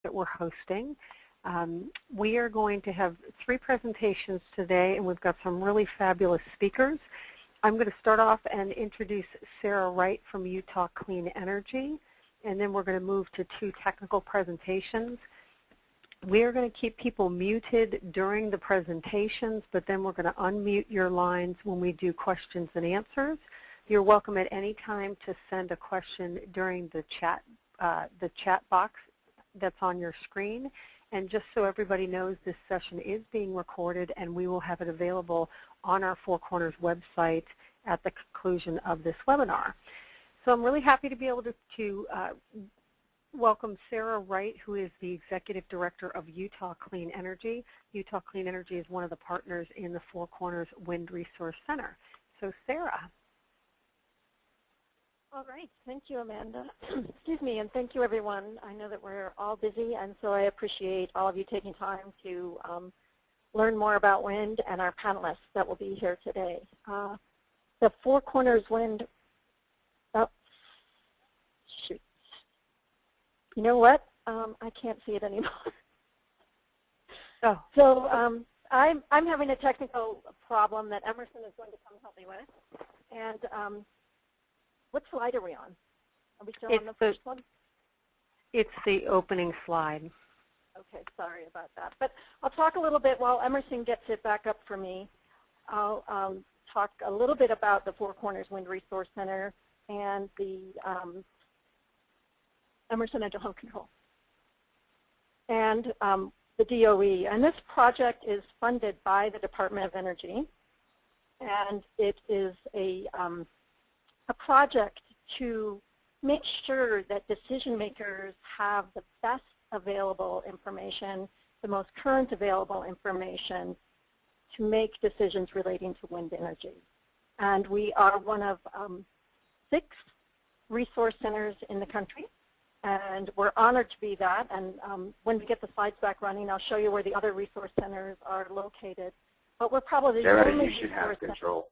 that we're hosting. We are going to have 3 presentations today, and we've got some really fabulous speakers. I'm going to start off and introduce Sarah Wright from Utah Clean Energy, and then we're going to move to 2 technical presentations. We are going to keep people muted during the presentations, but then we're going to unmute your lines when we do questions and answers. You're welcome at any time to send a question during the chat box that's on your screen. And just so everybody knows, this session is being recorded, and we will have it available on our Four Corners website at the conclusion of this webinar. So I'm really happy to be able to welcome Sarah Wright, who is the Executive Director of Utah Clean Energy. Utah Clean Energy is one of the partners in the Four Corners Wind Resource Center. So Sarah. All right, thank you, Amanda. Excuse me, and thank you, everyone. I know that we're all busy, and so I appreciate all of you taking time to learn more about wind and our panelists that will be here today. The Four Corners Wind, oh, shoot. You know what? I can't see it anymore. Oh. So I'm having a technical problem that Emerson is going to come help me with. And what slide are we on? Are we still on the first one? It's the opening slide. Okay, sorry about that. But I'll talk a little bit while Emerson gets it back up for me. I'll talk a little bit about the Four Corners Wind Resource Center and the Emerson Agile Home Control and the DOE. And this project is funded by the Department of Energy, and it is a project to make sure that decision makers have the best available information, the most current available information to make decisions relating to wind energy. And we are one of 6 resource centers in the country, and we're honored to be that. And when we get the slides back running, I'll show you where the other resource centers are located. But we're probably the only you should have control.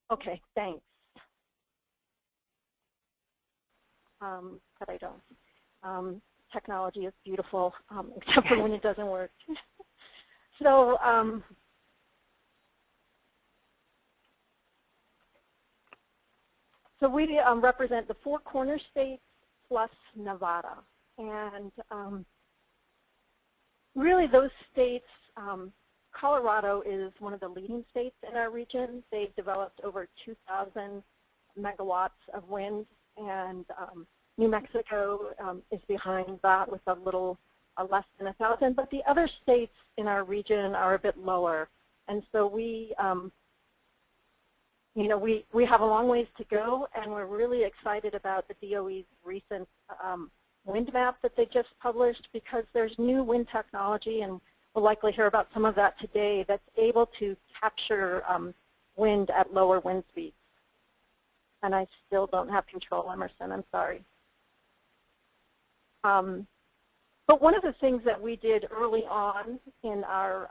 Okay, thanks. But I don't. Technology is beautiful, except for when it doesn't work. So we represent the 4 corner states plus Nevada. And really those states, Colorado is one of the leading states in our region. They've developed over 2,000 megawatts of wind, and New Mexico is behind that with a little less than 1,000. But the other states in our region are a bit lower. And so we have a long ways to go, and we're really excited about the DOE's recent wind map that they just published, because there's new wind technology, and we'll likely hear about some of that today, that's able to capture wind at lower wind speeds. And I still don't have control, Emerson, I'm sorry. But one of the things that we did early on in our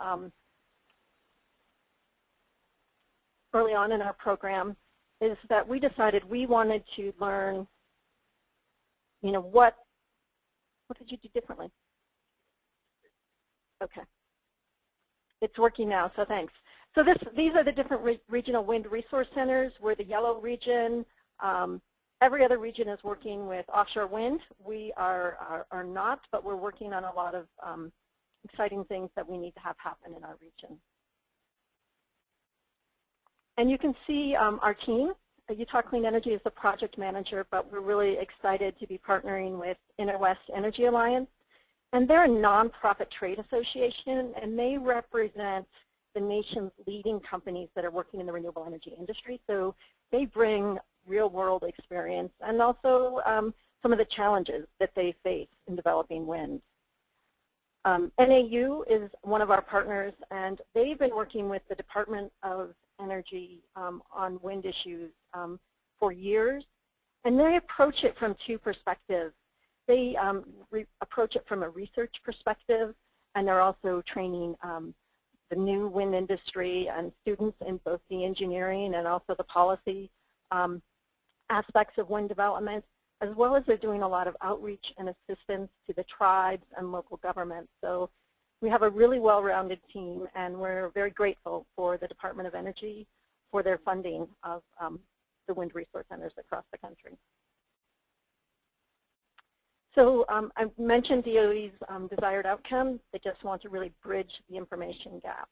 program is that we decided we wanted to learn, what did you do differently? Okay. It's working now, so thanks. So these are the different regional wind resource centers. We're the yellow region. Every other region is working with offshore wind. We are not, but we're working on a lot of exciting things that we need to have happen in our region. And you can see our team. Utah Clean Energy is the project manager, but we're really excited to be partnering with Inter-West Energy Alliance. And they're a nonprofit trade association, and they represent the nation's leading companies that are working in the renewable energy industry. So they bring real-world experience and also some of the challenges that they face in developing wind. NAU is one of our partners, and they've been working with the Department of Energy on wind issues for years, and they approach it from 2 perspectives. They approach it from a research perspective, and they're also training the new wind industry and students in both the engineering and also the policy aspects of wind development, as well as they're doing a lot of outreach and assistance to the tribes and local governments. So we have a really well-rounded team, and we're very grateful for the Department of Energy for their funding of the wind resource centers across the country. So I mentioned DOE's desired outcome. They just want to really bridge the information gap.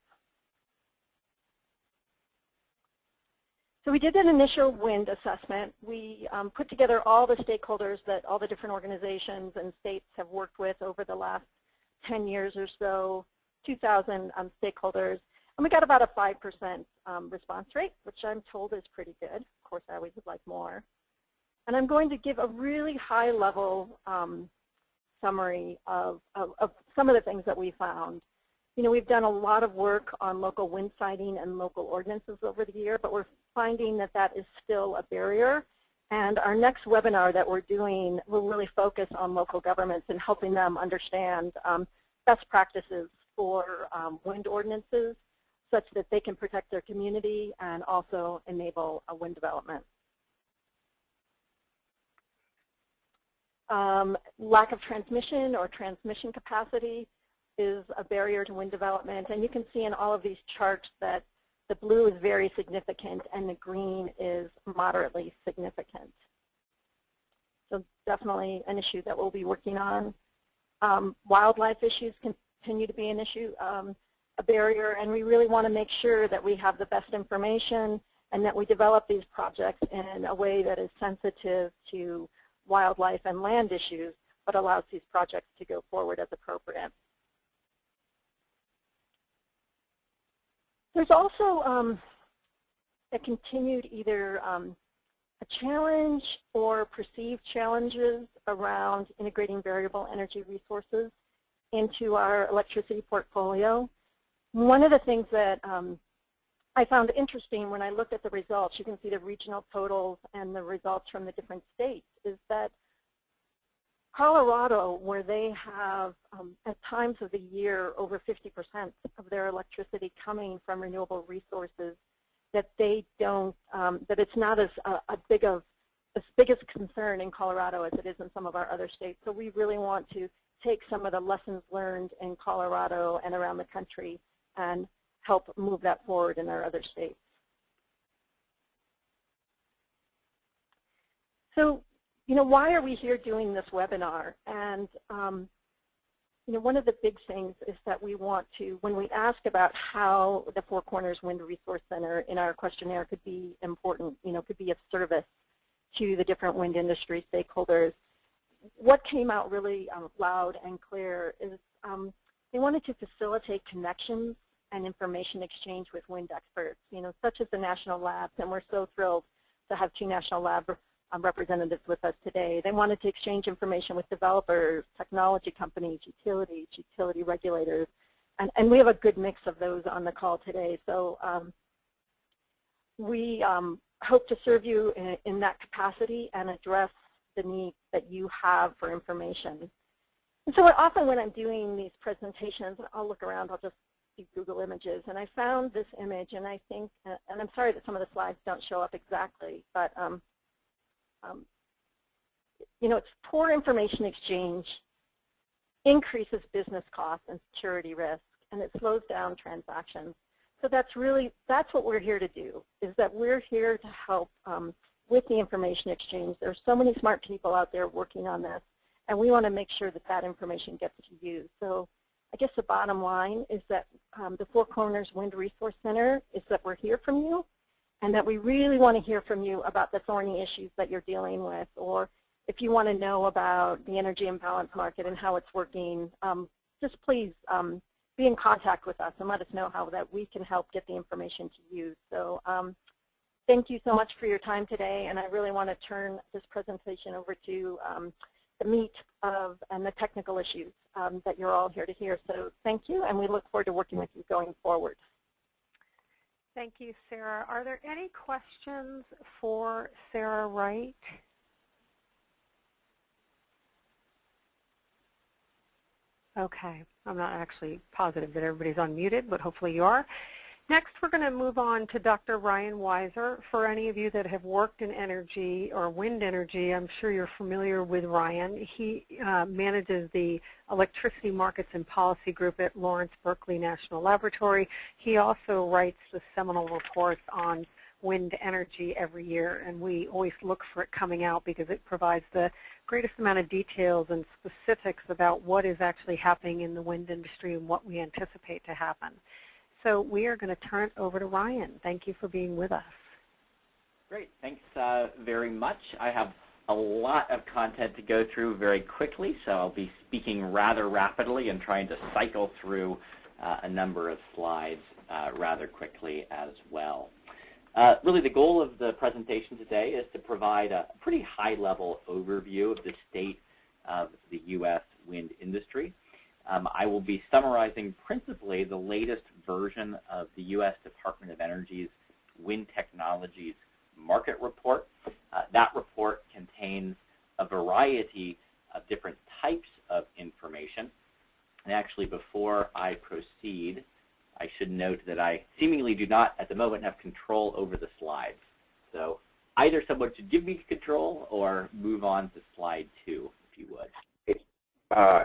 So we did an initial wind assessment. We put together all the stakeholders that all the different organizations and states have worked with over the last 10 years or so, 2,000 stakeholders, and we got about a 5% response rate, which I'm told is pretty good. Of course, I always would like more. And I'm going to give a really high-level summary of some of the things that we found. You know, we've done a lot of work on local wind siting and local ordinances over the year, but we're finding that that is still a barrier. And our next webinar that we're doing will really focus on local governments and helping them understand best practices for wind ordinances such that they can protect their community and also enable a wind development. Lack of transmission or transmission capacity is a barrier to wind development, and you can see in all of these charts that the blue is very significant and the green is moderately significant. So definitely an issue that we'll be working on. Wildlife issues continue to be an issue, a barrier, and we really want to make sure that we have the best information and that we develop these projects in a way that is sensitive to wildlife and land issues, but allows these projects to go forward as appropriate. There's also a continued either a challenge or perceived challenges around integrating variable energy resources into our electricity portfolio. One of the things that I found interesting when I looked at the results, you can see the regional totals and the results from the different states, is that Colorado, where they have at times of the year over 50% of their electricity coming from renewable resources, that they don't, that it's not as big a concern in Colorado as it is in some of our other states. So we really want to take some of the lessons learned in Colorado and around the country and help move that forward in our other states. So, you know, why are we here doing this webinar? And, you know, one of the big things is that we want to, when we ask about how the Four Corners Wind Resource Center in our questionnaire could be important, you know, could be of service to the different wind industry stakeholders, what came out really loud and clear is they wanted to facilitate connections and information exchange with wind experts, you know, such as the national labs, and we're so thrilled to have two national lab representatives with us today. They wanted to exchange information with developers, technology companies, utilities, utility regulators, and we have a good mix of those on the call today. So we hope to serve you in that capacity and address the need that you have for information. And so often when I'm doing these presentations, I'll look around, I'll just see Google Images, and I found this image, and I think, and I'm sorry that some of the slides don't show up exactly, but you know, it's poor information exchange increases business costs and security risk, and it slows down transactions. So that's what we're here to do, is that we're here to help with the information exchange. There's so many smart people out there working on this, and we want to make sure that that information gets to you. So I guess the bottom line is that the Four Corners Wind Resource Center is that we're here from you, and that we really want to hear from you about the thorny issues that you're dealing with, or if you want to know about the energy imbalance market and how it's working, just please be in contact with us and let us know how that we can help get the information to you. So thank you so much for your time today, and I really want to turn this presentation over to the meat of and the technical issues that you're all here to hear. So thank you, and we look forward to working with you going forward. Thank you, Sarah. Are there any questions for Sarah Wright? Okay, I'm not actually positive that everybody's unmuted, but hopefully you are. Next, we're going to move on to Dr. Ryan Weiser. For any of you that have worked in energy or wind energy, I'm sure you're familiar with Ryan. He manages the Electricity Markets and Policy Group at Lawrence Berkeley National Laboratory. He also writes the seminal reports on wind energy every year, and we always look for it coming out because it provides the greatest amount of details and specifics about what is actually happening in the wind industry and what we anticipate to happen. So we are going to turn it over to Ryan. Thank you for being with us. Great. Thanks very much. I have a lot of content to go through very quickly, so I'll be speaking rather rapidly and trying to cycle through a number of slides rather quickly as well. Really, the goal of the presentation today is to provide a pretty high-level overview of the state of the U.S. wind industry. I will be summarizing principally the latest version of the U.S. Department of Energy's Wind Technologies Market Report. That report contains a variety of different types of information. And actually, before I proceed, I should note that I seemingly do not, at the moment, have control over the slides. So either someone should give me control or move on to slide 2, if you would.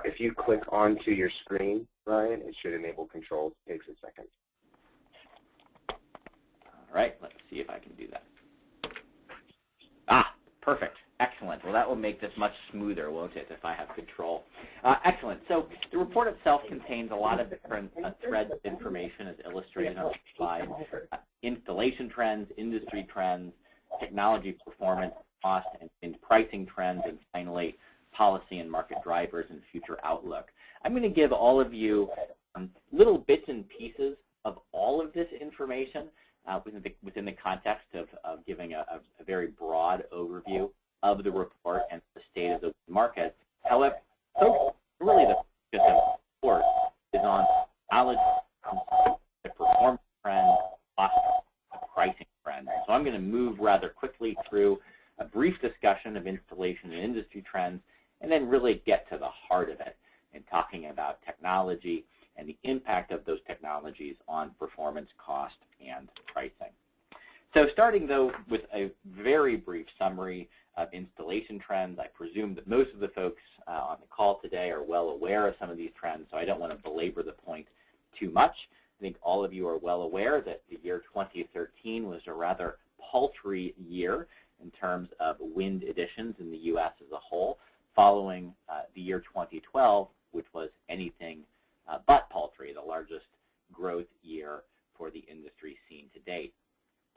If you click onto your screen, Ryan, it should enable controls. It takes a second. All right, let's see if I can do that. Ah, perfect. Excellent. Well, that will make this much smoother, won't it, if I have control? Excellent. So the report itself contains a lot of different threads of information, as illustrated on the slide. Installation trends, industry trends, technology performance, cost, and pricing trends, and finally, policy and market drivers and future outlook. I'm going to give all of you little bits and pieces of all of this information within the context of giving a very broad overview of the report and the state of the market. However, really the focus of the report is on knowledge, the performance trends, cost, the pricing trends. So I'm going to move rather quickly through a brief discussion of installation and industry trends, and then really get to the heart of it in talking about technology and the impact of those technologies on performance, cost, and pricing. So starting, though, with a very brief summary of installation trends, I presume that most of the folks on the call today are well aware of some of these trends, so I don't want to belabor the point too much. I think all of you are well aware that the year 2013 was a rather paltry year in terms of wind additions in the U.S. as a whole, following the year 2012, which was anything but paltry, the largest growth year for the industry seen to date.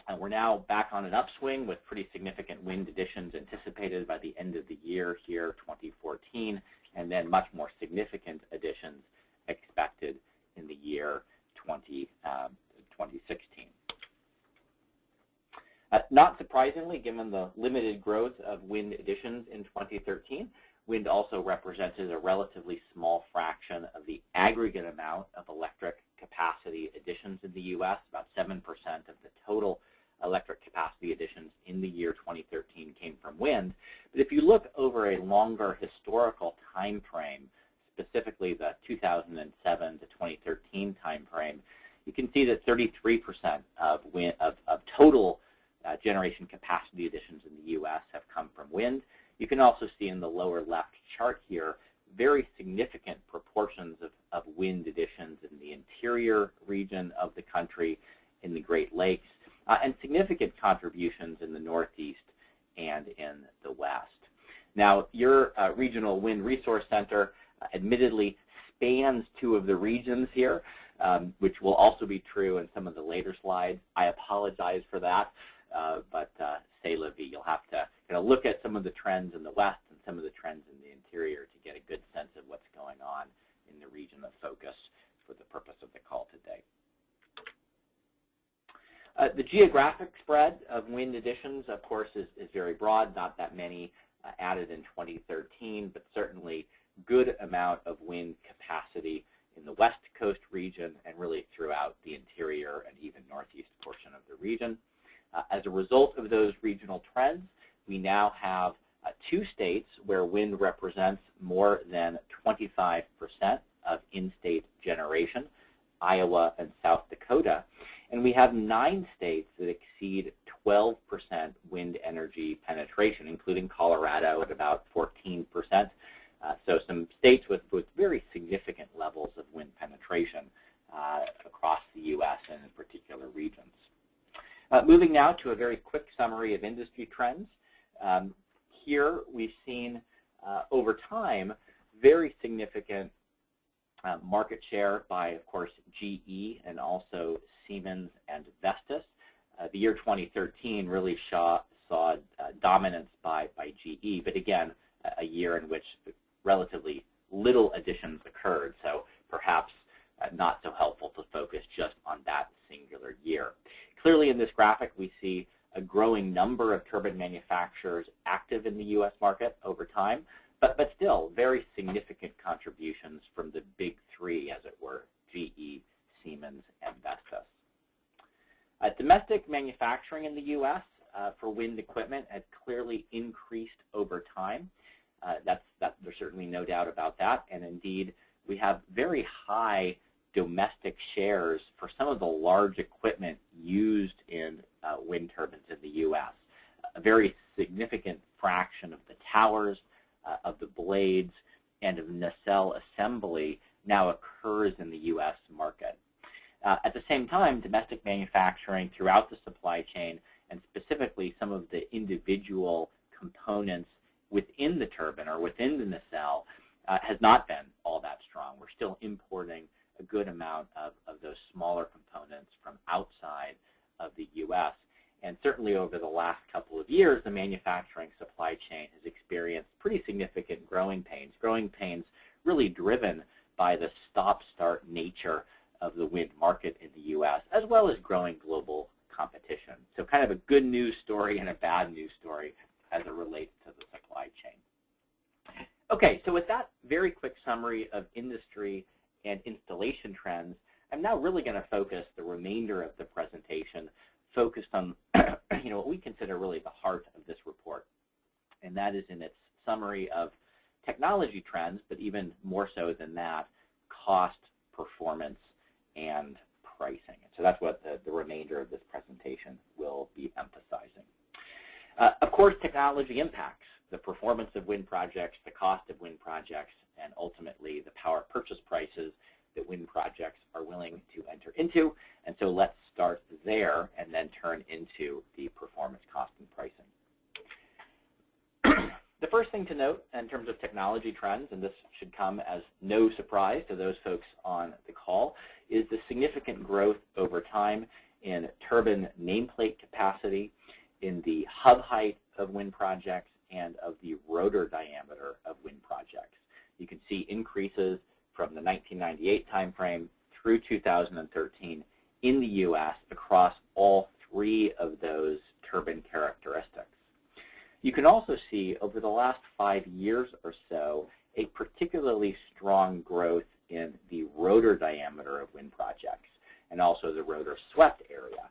And we're now back on an upswing with pretty significant wind additions anticipated by the end of the year here, 2014, and then much more significant additions expected in the year 2016. Not surprisingly, given the limited growth of wind additions in 2013, wind also represented a relatively small fraction of the aggregate amount of electric capacity additions in the U.S., about 7% of the total electric capacity additions in the year 2013 came from wind. But if you look over a longer historical time frame, specifically the 2007 to 2013 time frame, you can see that 33% of total generation capacity additions in the U.S. have come from wind. You can also see in the lower left chart here very significant proportions of wind additions in the interior region of the country, in the Great Lakes, and significant contributions in the Northeast and in the West. Now, your Regional Wind Resource Center admittedly spans two of the regions here, which will also be true in some of the later slides. I apologize for that, but c'est la vie. You'll have to look at some of the trends in the West and some of the trends in the interior to get a good sense of what's going on in the region of focus for the purpose of the call today. The geographic spread of wind additions, of course, is very broad. Not that many added in 2013, but certainly good amount of wind capacity in the West Coast region and really throughout the interior and even northeast portion of the region. As a result of those regional trends, we now have 2 states where wind represents more than 25% of in-state generation. Iowa, and South Dakota. And we have 9 states that exceed 12% wind energy penetration, including Colorado at about 14%. So some states with very significant levels of wind penetration across the U.S. and in particular regions. Moving now to a very quick summary of industry trends. Here we've seen over time very significant market share by, of course, GE and also Siemens and Vestas. The year 2013 really saw dominance by GE, but again, a year in which relatively little additions occurred, so perhaps not so helpful to focus just on that singular year. Clearly in this graphic we see a growing number of turbine manufacturers active in the U.S. market over time, but still very significant contributions from the big 3, as it were, GE, Siemens, and Vestas. Domestic manufacturing in the U.S. For wind equipment has clearly increased over time. There's certainly no doubt about that, and indeed we have very high domestic shares for some of the large equipment used in wind turbines in the U.S. A very significant fraction of the towers, of the blades, and of nacelle assembly now occurs in the U.S. market. At the same time, domestic manufacturing throughout the supply chain, and specifically some of the individual components within the turbine or within the nacelle, has not been all that strong. We're still importing a good amount of those smaller components from outside of the U.S. And certainly over the last couple of years, the manufacturing supply chain has experienced pretty significant growing pains really driven by the stop-start nature of the wind market in the U.S., as well as growing global competition. So kind of a good news story and a bad news story as it relates to the supply chain. Okay, so with that very quick summary of industry and installation trends, I'm now really going to focus the remainder of the presentation focused on what we consider really the heart of this report, and that is in its summary of technology trends, but even more so than that, cost, performance, and pricing. And so that's what the remainder of this presentation will be emphasizing. Of course, technology impacts the performance of wind projects, the cost of wind projects, and ultimately the power purchase prices that wind projects are willing to enter into. And so let's start there and then turn into the performance, cost, and pricing. The first thing to note in terms of technology trends, and this should come as no surprise to those folks on the call, is the significant growth over time in turbine nameplate capacity, in the hub height of wind projects, and of the rotor diameter of wind projects. You can see increases from the 1998 timeframe through 2013 in the U.S. across all 3 of those turbine characteristics. You can also see over the last 5 years or so a particularly strong growth in the rotor diameter of wind projects and also the rotor swept area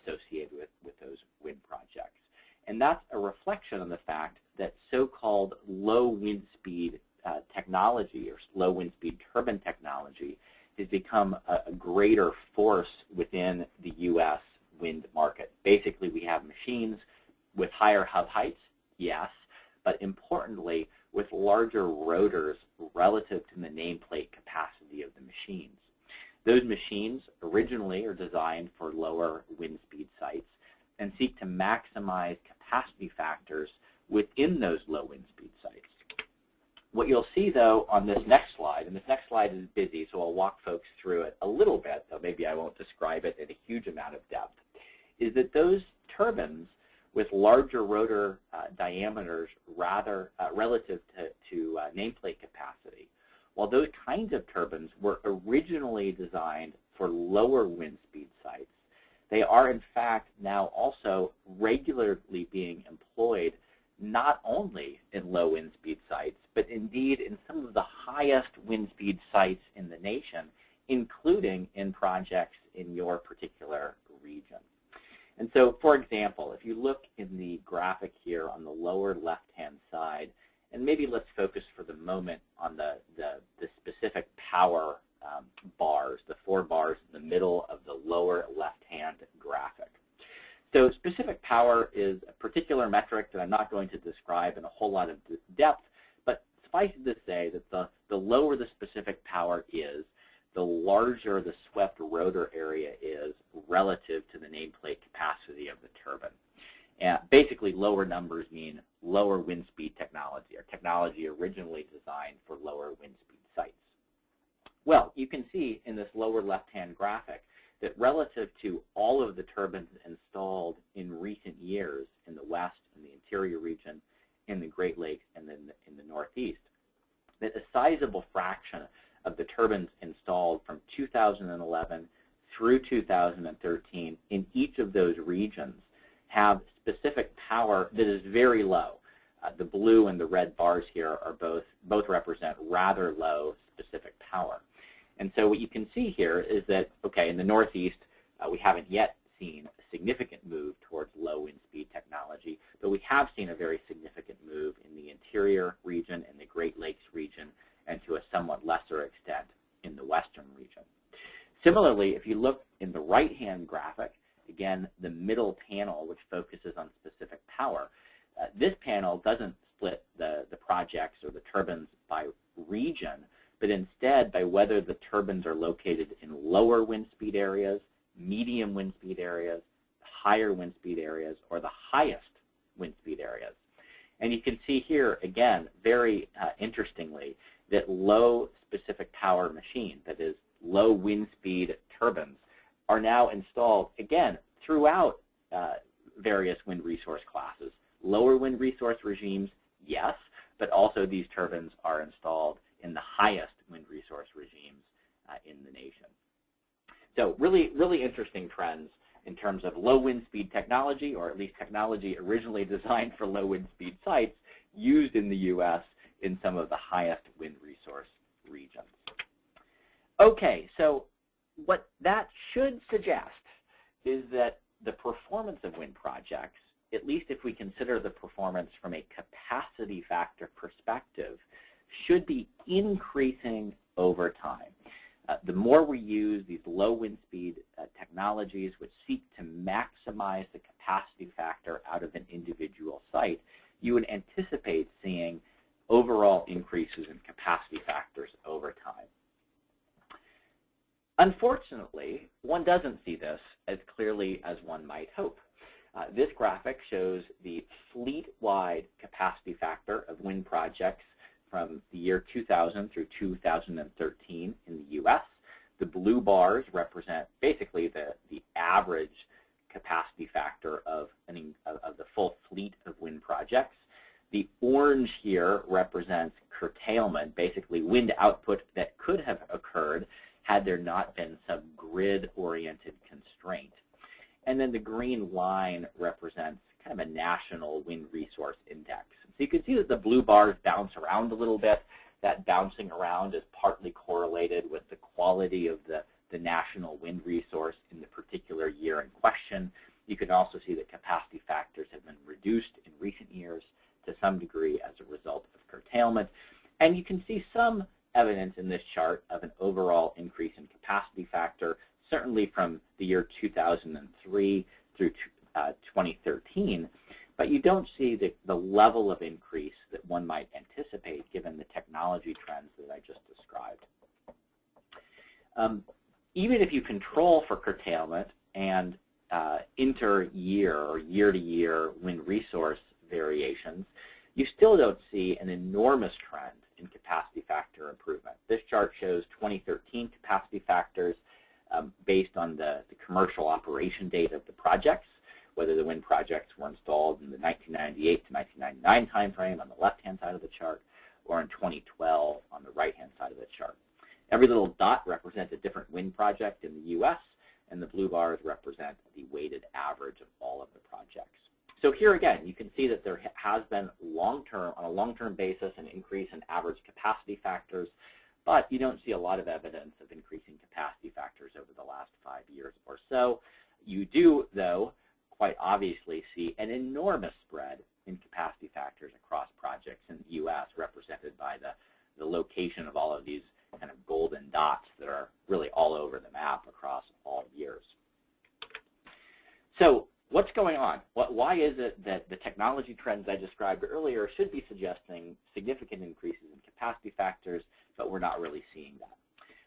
associated with those wind projects. And that's a reflection on the fact that so-called low wind speed technology or low wind speed turbine technology has become a greater force within the U.S. wind market. Basically, we have machines with higher hub heights, yes, but importantly, with larger rotors relative to the nameplate capacity of the machines. Those machines originally are designed for lower wind speed sites and seek to maximize capacity factors within those low wind speed sites. What you'll see, though, on this next slide, and this next slide is busy, so I'll walk folks through it a little bit, though maybe I won't describe it in a huge amount of depth, is that those turbines with larger rotor diameters relative to nameplate capacity, while those kinds of turbines were originally designed for lower wind speed sites, they are in fact now also regularly being employed not only in low wind speed sites, but indeed in some of the highest wind speed sites in the nation, including in projects in your particular region. And so, for example, if you look in the graphic here on the lower left-hand side, and maybe let's focus for the moment on the specific power bars, the 4 bars in the middle of the lower left-hand graphic. So specific power is a particular metric that I'm not going to describe in a whole lot of depth, but suffice it to say that the lower the specific power is, the larger the swept rotor area is relative to the nameplate capacity of the turbine. And basically, lower numbers mean lower wind speed technology, or technology originally designed for lower wind speed sites. Well, you can see in this lower left-hand graphic that relative to all of the turbines installed in recent years in the West, in the interior region, in the Great Lakes, and then in the Northeast, that a sizable fraction of the turbines installed from 2011 through 2013 in each of those regions have specific power that is very low. The blue and the red bars here are both represent rather low specific power. And so what you can see here is that, okay, in the Northeast, we haven't yet seen a significant move towards low wind speed technology, but we have seen a very significant move in the interior region and the Great Lakes region, and to a somewhat lesser extent in the western region. Similarly, if you look in the right-hand graphic, again, the middle panel, which focuses on specific power, this panel doesn't split the projects or the turbines by region, but instead by whether the turbines are located in lower wind speed areas, medium wind speed areas, higher wind speed areas, or the highest wind speed areas. And you can see here, again, very interestingly, that low specific power machines, that is, low wind speed turbines, are now installed, again, throughout various wind resource classes. Lower wind resource regimes, yes, but also these turbines are installed in the highest wind resource regimes in the nation. So really, really interesting trends in terms of low wind speed technology, or at least technology originally designed for low wind speed sites, used in the U.S. in some of the highest wind resource regions. Okay, so what that should suggest is that the performance of wind projects, at least if we consider the performance from a capacity factor perspective, should be increasing over time. The more we use these low wind speed technologies which seek to maximize the capacity factor out of an individual site, you would anticipate seeing overall increases in capacity factors over time. Unfortunately, one doesn't see this as clearly as one might hope. This graphic shows the fleet-wide capacity factor of wind projects from the year 2000 through 2013 in the U.S. The blue bars represent basically the average capacity factor of the full fleet of wind projects. The orange here represents curtailment, basically wind output that could have occurred had there not been some grid-oriented constraint. And then the green line represents kind of a national wind resource index. So you can see that the blue bars bounce around a little bit. That bouncing around is partly correlated with the quality of the national wind resource in the particular year in question. You can also see that capacity factors have been reduced in recent years to some degree as a result of curtailment. And you can see some evidence in this chart of an overall increase in capacity factor, certainly from the year 2003 through 2013, but you don't see the level of increase that one might anticipate given the technology trends that I just described. Even if you control for curtailment and inter-year or year-to-year wind resource variations, you still don't see an enormous trend in capacity factor improvement. This chart shows 2013 capacity factors based on the commercial operation date of the projects, whether the wind projects were installed in the 1998 to 1999 timeframe on the left-hand side of the chart, or in 2012 on the right-hand side of the chart. Every little dot represents a different wind project in the U.S., and the blue bars represent the weighted average of all of the projects. So here again, you can see that there has been on a long-term basis, an increase in average capacity factors, but you don't see a lot of evidence of increasing capacity factors over the last 5 years or so. You do, though, quite obviously see an enormous spread in capacity factors across projects in the U.S., represented by the location of all of these kind of golden dots that are really all over the map across all years. So what's going on? Why is it that the technology trends I described earlier should be suggesting significant increases in capacity factors, but we're not really seeing that?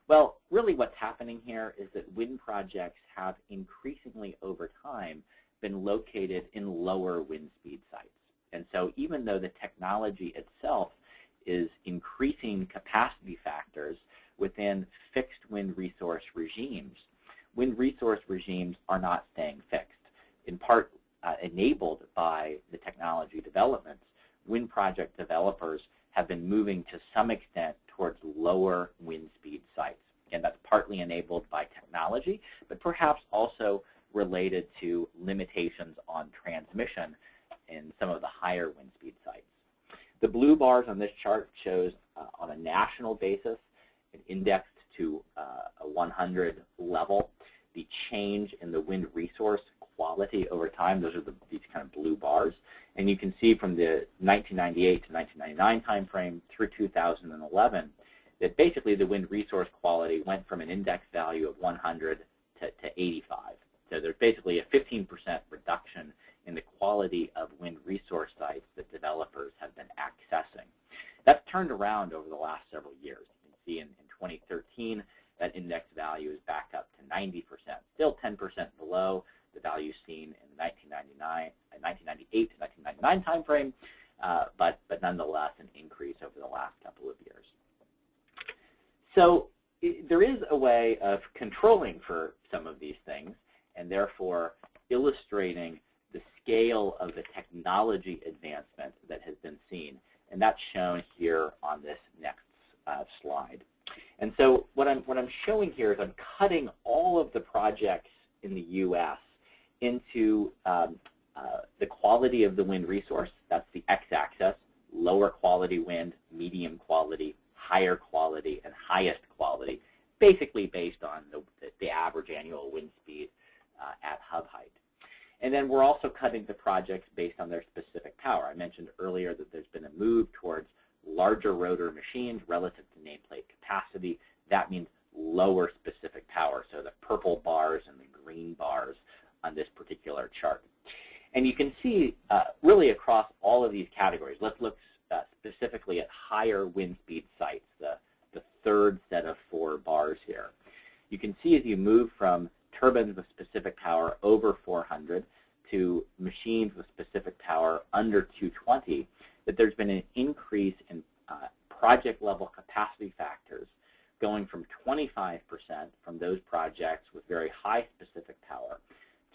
Well, really what's happening here is that wind projects have increasingly over time been located in lower wind speed sites. And so even though the technology itself is increasing capacity factors within fixed wind resource regimes are not staying fixed. In part enabled by the technology developments, wind project developers have been moving to some extent towards lower wind speed sites. Again, that's partly enabled by technology, but perhaps also related to limitations on transmission in some of the higher wind speed sites. The blue bars on this chart shows on a national basis, an indexed to a 100 level, the change in the wind resource quality over time. Those are these kind of blue bars. And you can see from the 1998 to 1999 timeframe through 2011 that basically the wind resource quality went from an index value of 100 to 85. So there's basically a 15% reduction in the quality of wind resource sites that developers have been accessing. That's turned around over the last several years. You can see in 2013 that index value is back up to 90%, still 10% below the value seen in the 1998 to 1999 timeframe, but nonetheless an increase over the last couple of years. So there is a way of controlling for some of these things and therefore illustrating the scale of the technology advancement that has been seen, and that's shown here on this next slide. And so what I'm showing here is I'm cutting all of the projects in the U.S. into the quality of the wind resource. That's the x-axis, lower quality wind, medium quality, higher quality, and highest quality, basically based on the average annual wind speed at hub height. And then we're also cutting the projects based on their specific power. I mentioned earlier that there's been a move towards larger rotor machines relative to nameplate capacity. That means lower specific power, so the purple bars and the green bars on this particular chart. And you can see really across all of these categories. Let's look specifically at higher wind speed sites, the third set of 4 bars here. You can see as you move from turbines with specific power over 400 to machines with specific power under 220, that there's been an increase in project-level capacity factors going from 25% from those projects with very high specific power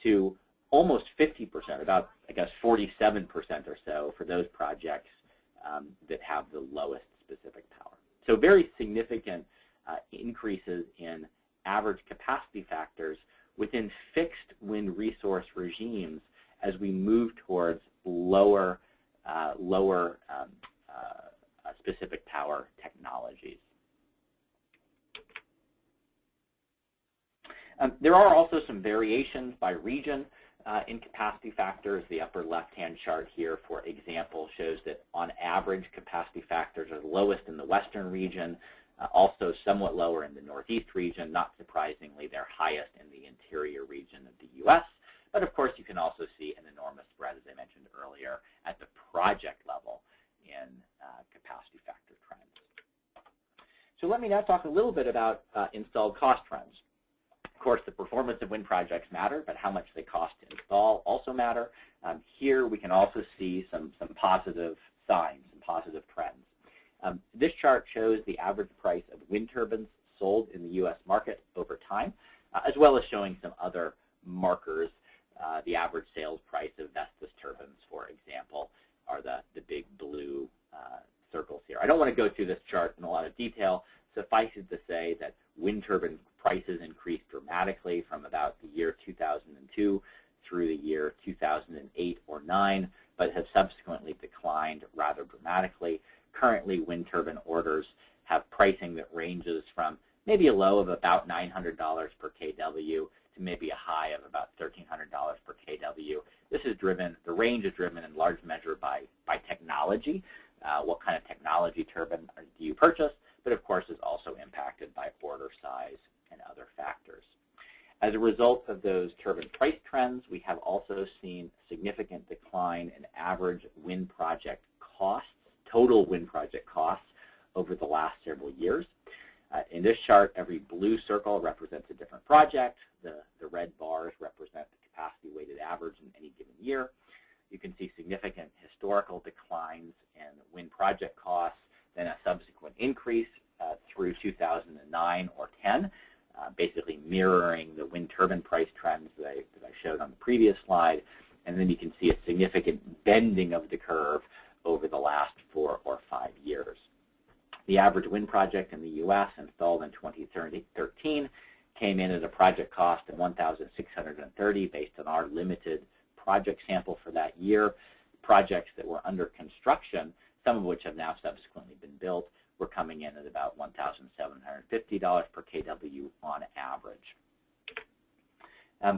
to almost 50%, about, I guess, 47% or so for those projects that have the lowest specific power. So very significant increases in average capacity factors within fixed wind resource regimes as we move towards lower specific power technologies. There are also some variations by region in capacity factors. The upper left-hand chart here, for example, shows that on average capacity factors are lowest in the western region, also somewhat lower in the northeast region. Not surprisingly, they're highest in the interior region of the U.S. But of course, you can also see an enormous spread, as I mentioned earlier, at the project level in capacity factor trends. So let me now talk a little bit about installed cost trends. Of course, the performance of wind projects matter, but how much they cost to install also matter. Here we can also see some positive signs, some positive trends. This chart shows the average price of wind turbines sold in the U.S. market over time, as well as showing some other markers. The average sales price of Vestas turbines, for example, are the big blue circles here. I don't want to go through this chart in a lot of detail. Suffice it to say that wind turbine prices increased dramatically from about the year 2002 through the year 2008 or 9, but have subsequently declined rather dramatically. Currently, wind turbine orders have pricing that ranges from maybe a low of about $900 per kW to maybe a high of about $1,300 per kW. This is driven, the range is driven in large measure by technology. What kind of technology turbine do you purchase, but of course is also impacted by order size and other factors. As a result of those turbine price trends, we have also seen significant decline in average wind project costs, total wind project costs, over the last several years. In this chart, every blue circle represents a different project. The red bars represent the capacity weighted average in any given year. You can see significant historical declines in wind project costs, then a subsequent increase through 2009 or 10, basically mirroring the wind turbine price trends that I showed on the previous slide. And then you can see a significant bending of the curve over the last 4 or 5 years. The average wind project in the U.S. installed in 2013 came in at a project cost of $1,630 based on our limited project sample for that year. Projects that were under construction, some of which have now subsequently been built, were coming in at about $1,750 per kW on average.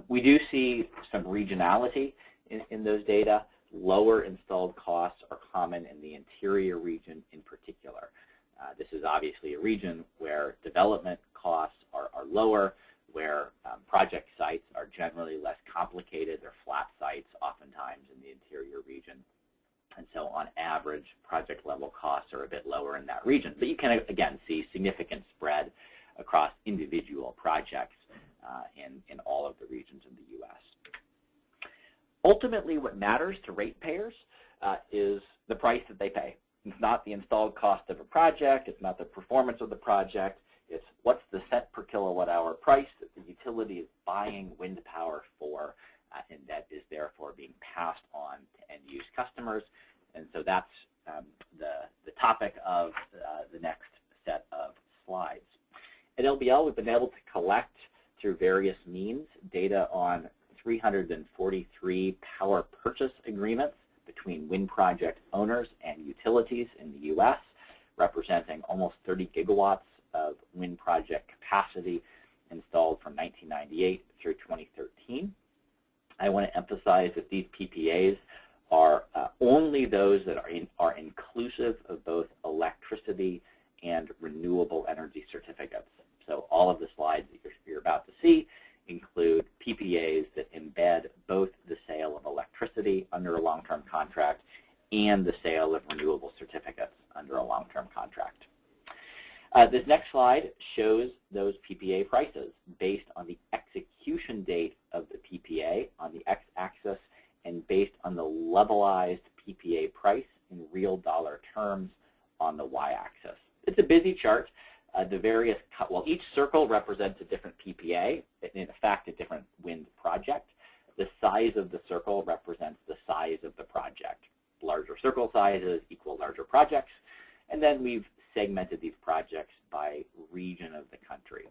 We do see some regionality in those data. Lower installed costs are common in the interior region in particular. This is obviously a region where development costs are lower, where project sites are generally less complicated. They're flat sites oftentimes in the interior region. And so on average, project level costs are a bit lower in that region. But you can, again, see significant spread across individual projects in all of the regions in the U.S. Ultimately, what matters to ratepayers is the price that they pay. It's not the installed cost of a project. It's not the performance of the project. It's what's the cent per kilowatt hour price that the utility is buying wind power for, and that is therefore being passed on to end-use customers. And so that's the topic of the next set of slides. At LBL, we've been able to collect through various means data on 343 power purchase agreements between wind project owners and utilities in the U.S., representing almost 30 gigawatts of wind project capacity installed from 1998 through 2013. I want to emphasize that these PPAs are only those that are inclusive of both electricity and renewable energy certificates. So all of the slides that you're about to see include PPAs that embed both the sale of electricity under a long-term contract and the sale of renewable certificates under a long-term contract. This next slide shows those PPA prices based on the execution date of the PPA on the x-axis and based on the levelized PPA price in real dollar terms on the y-axis. It's a busy chart. Each circle represents a different PPA, in fact, a different wind project. The size of the circle represents the size of the project. Larger circle sizes equal larger projects. And then we've segmented these projects by region of the country.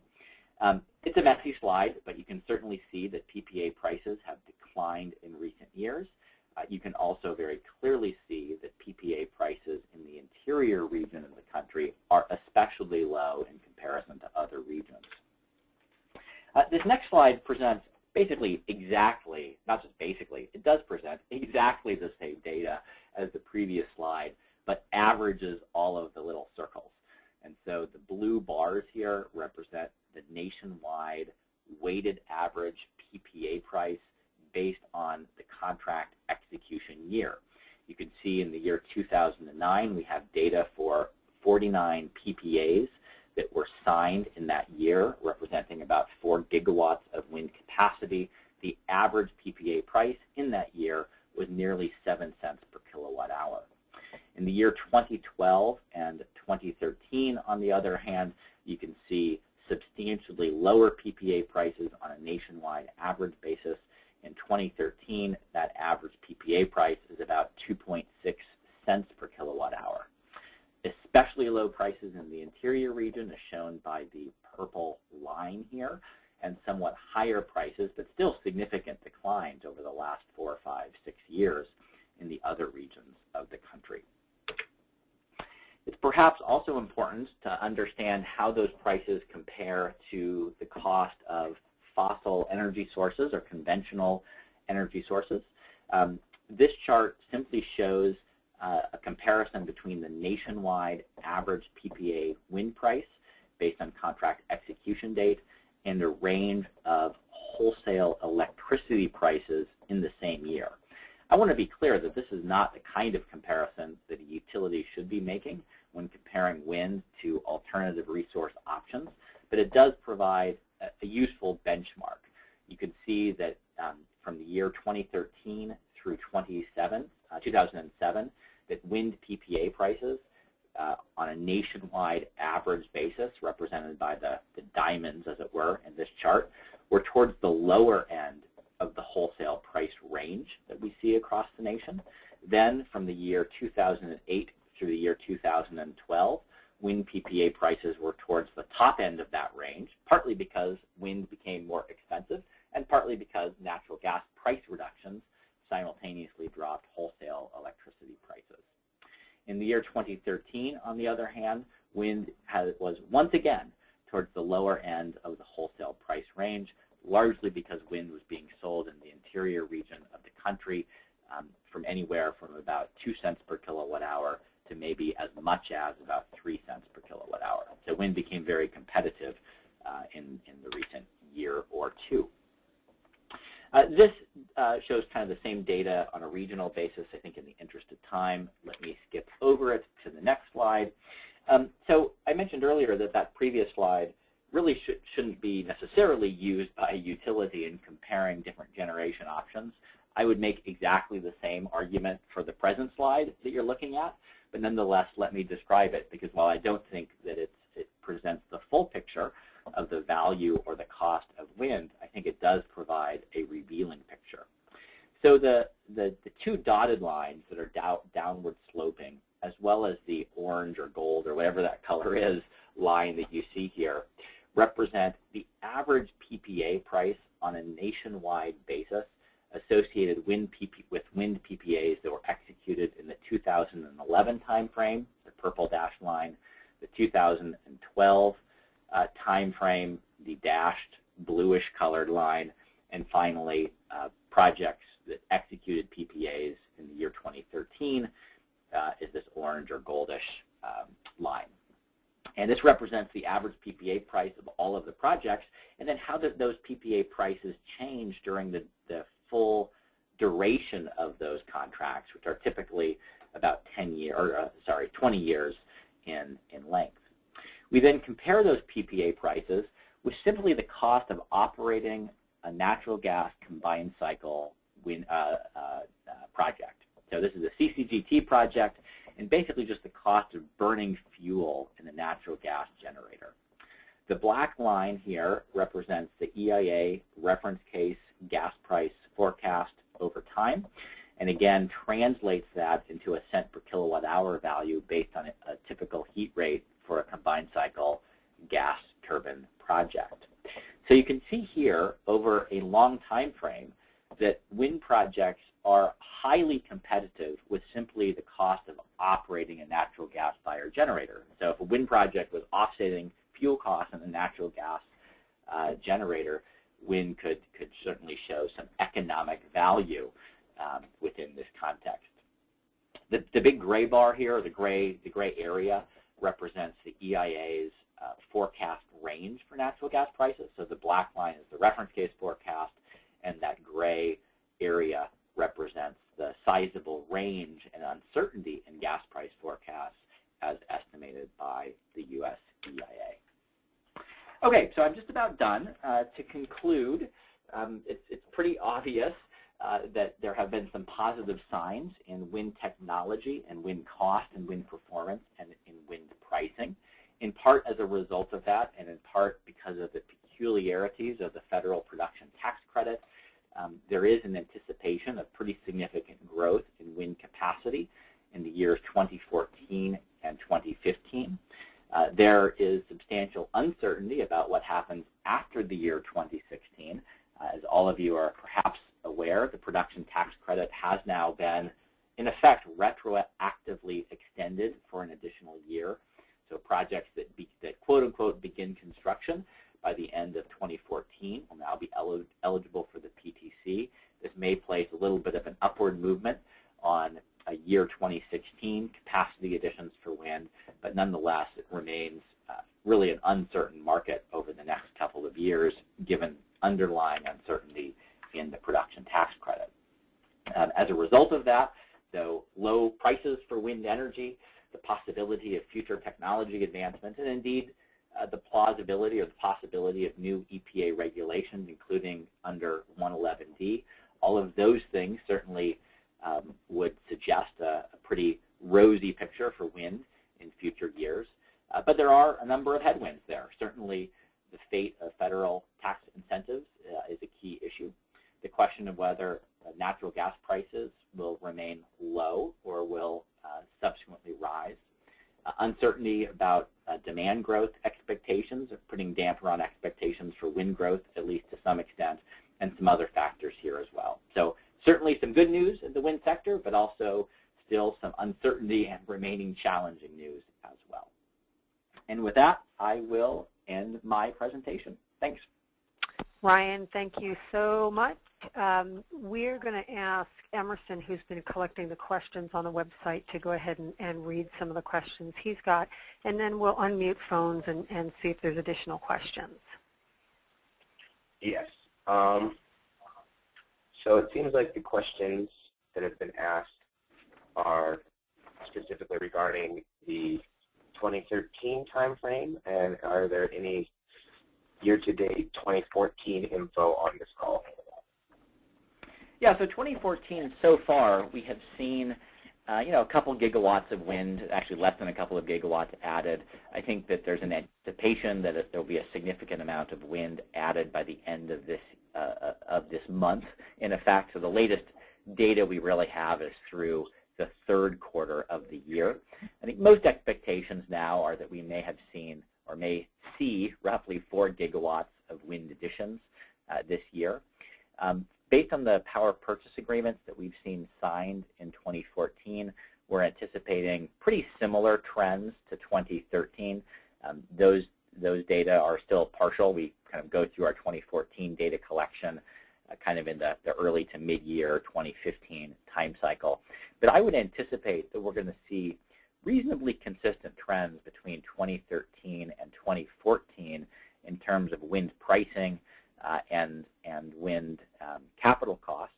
It's a messy slide, but you can certainly see that PPA prices have declined in recent years. You can also very clearly see that PPA prices in the interior region of the country are especially low in comparison to other regions. This next slide presents basically exactly, not just basically, it does present exactly the same data as the previous slide, but averages all of the little circles. And so the blue bars here represent the nationwide weighted average PPA price based on the contract execution year. You can see in the year 2009, we have data for 49 PPAs that were signed in that year, representing about 4 gigawatts of wind capacity. The average PPA price in that year was nearly 7 cents per kilowatt hour. In the year 2012 and 2013, on the other hand, you can see substantially lower PPA prices on a nationwide average basis. In 2013, that average PPA price is about 2.6 cents per kilowatt hour. Especially low prices in the interior region is shown by the purple line here, and somewhat higher prices, but still significant declines over the last 4, 5, 6 years in the other regions of the country. It's perhaps also important to understand how those prices compare to the cost of fossil energy sources or conventional energy sources. This chart simply shows a comparison between the nationwide average PPA wind price based on contract execution date and a range of wholesale electricity prices in the same year. I want to be clear that this is not the kind of comparison that a utility should be making when comparing wind to alternative resource options, but it does provide a useful benchmark. You can see that from the year 2013 through 2007, that wind PPA prices on a nationwide average basis, represented by the diamonds, as it were, in this chart, were towards the lower end of the wholesale price range that we see across the nation. Then, from the year 2008 through the year 2012, wind PPA prices were towards the top end of that range, partly because wind became more expensive and partly because natural gas price reductions simultaneously dropped wholesale electricity prices. In the year 2013, on the other hand, wind was once again towards the lower end of the wholesale price range, largely because wind was being sold in the interior region of the country from anywhere from about 2 cents per kilowatt hour to maybe as much as about 3 cents per kilowatt hour. So wind became very competitive in the recent year or two. This shows kind of the same data on a regional basis. I think in the interest of time, let me skip over it to the next slide. So I mentioned earlier that that previous slide really shouldn't be necessarily used by a utility in comparing different generation options. I would make exactly the same argument for the present slide that you're looking at, but nonetheless, let me describe it, because while I don't think that it presents the full picture of the value or the cost of wind, I think it does provide a revealing picture. So the two dotted lines that are downward sloping, as well as the orange or gold or whatever that color is line that you see here, represent the average PPA price on a nationwide basis associated with wind PPAs that were executed in the 2011 timeframe, the purple dashed line, the 2012 timeframe, the dashed bluish colored line, and finally projects that executed PPAs in the year 2013 is this orange or goldish line. And this represents the average PPA price of all of the projects, and then how did those PPA prices change during the full duration of those contracts, which are typically about 20 years in length. We then compare those PPA prices with simply the cost of operating a natural gas combined cycle wind project. So this is a CCGT project, and basically just the cost of burning fuel in a natural gas generator. The black line here represents the EIA reference case gas price forecast over time, and again translates that into a cent per kilowatt hour value based on a typical heat rate for a combined cycle gas turbine project. So you can see here over a long time frame that wind projects are highly competitive with simply the cost of operating a natural gas-fired generator. So if a wind project was offsetting fuel costs in a natural gas generator, wind could certainly show some economic value within this context. The big gray bar here, or the gray area, represents the EIA's forecast range for natural gas prices. So the black line is the reference case forecast, and that gray area represents the sizable range and uncertainty in gas price forecasts as estimated by the U.S. EIA. Okay, so I'm just about done. To conclude, it's pretty obvious that there have been some positive signs in wind technology and wind cost and wind performance and in wind pricing, in part as a result of that and in part because of the peculiarities of the federal production tax credit. There is an anticipation of pretty significant growth in wind capacity in the years 2014 and 2015. There is substantial uncertainty about what happens after the year 2016. As all of you are perhaps aware, the production tax credit has now been, in effect, retroactively extended for an additional year. So projects that quote-unquote begin construction by the end of 2014 will now be eligible for the PTC. This may place a little bit of an upward movement on a year 2016 capacity additions for wind, but nonetheless it remains really an uncertain market over the next couple of years given underlying uncertainty in the production tax credit. As a result of that, so low prices for wind energy, the possibility of future technology advancements, and indeed the plausibility or the possibility of new EPA regulations, including under 111D, all of those things certainly would suggest a pretty rosy picture for wind in future years. But there are a number of headwinds there. Certainly the fate of federal tax incentives is a key issue. The question of whether natural gas prices will remain low or will subsequently rise. Uncertainty about demand growth expectations, putting damper on expectations for wind growth, at least to some extent, and some other factors here as well. So certainly some good news in the wind sector, but also still some uncertainty and remaining challenging news as well. And with that, I will end my presentation. Thanks. Ryan, thank you so much. We're going to ask Emerson, who's been collecting the questions on the website, to go ahead and read some of the questions he's got, and then we'll unmute phones and see if there's additional questions. Yes. So it seems like the questions that have been asked are specifically regarding the 2013 timeframe, and are there any year-to-date 2014 info on this call? Yeah, so 2014 so far, we have seen a couple gigawatts of wind, actually less than a couple of gigawatts added. I think that there's an anticipation that there will be a significant amount of wind added by the end of this month. In effect, so the latest data we really have is through the third quarter of the year. I think most expectations now are that we may have seen or may see roughly 4 gigawatts of wind additions this year. Based on the power purchase agreements that we've seen signed in 2014, we're anticipating pretty similar trends to 2013. Those data are still partial. We kind of go through our 2014 data collection kind of in the early to mid-year 2015 time cycle. But I would anticipate that we're going to see reasonably consistent trends between 2013 and 2014 in terms of wind pricing and wind capital costs.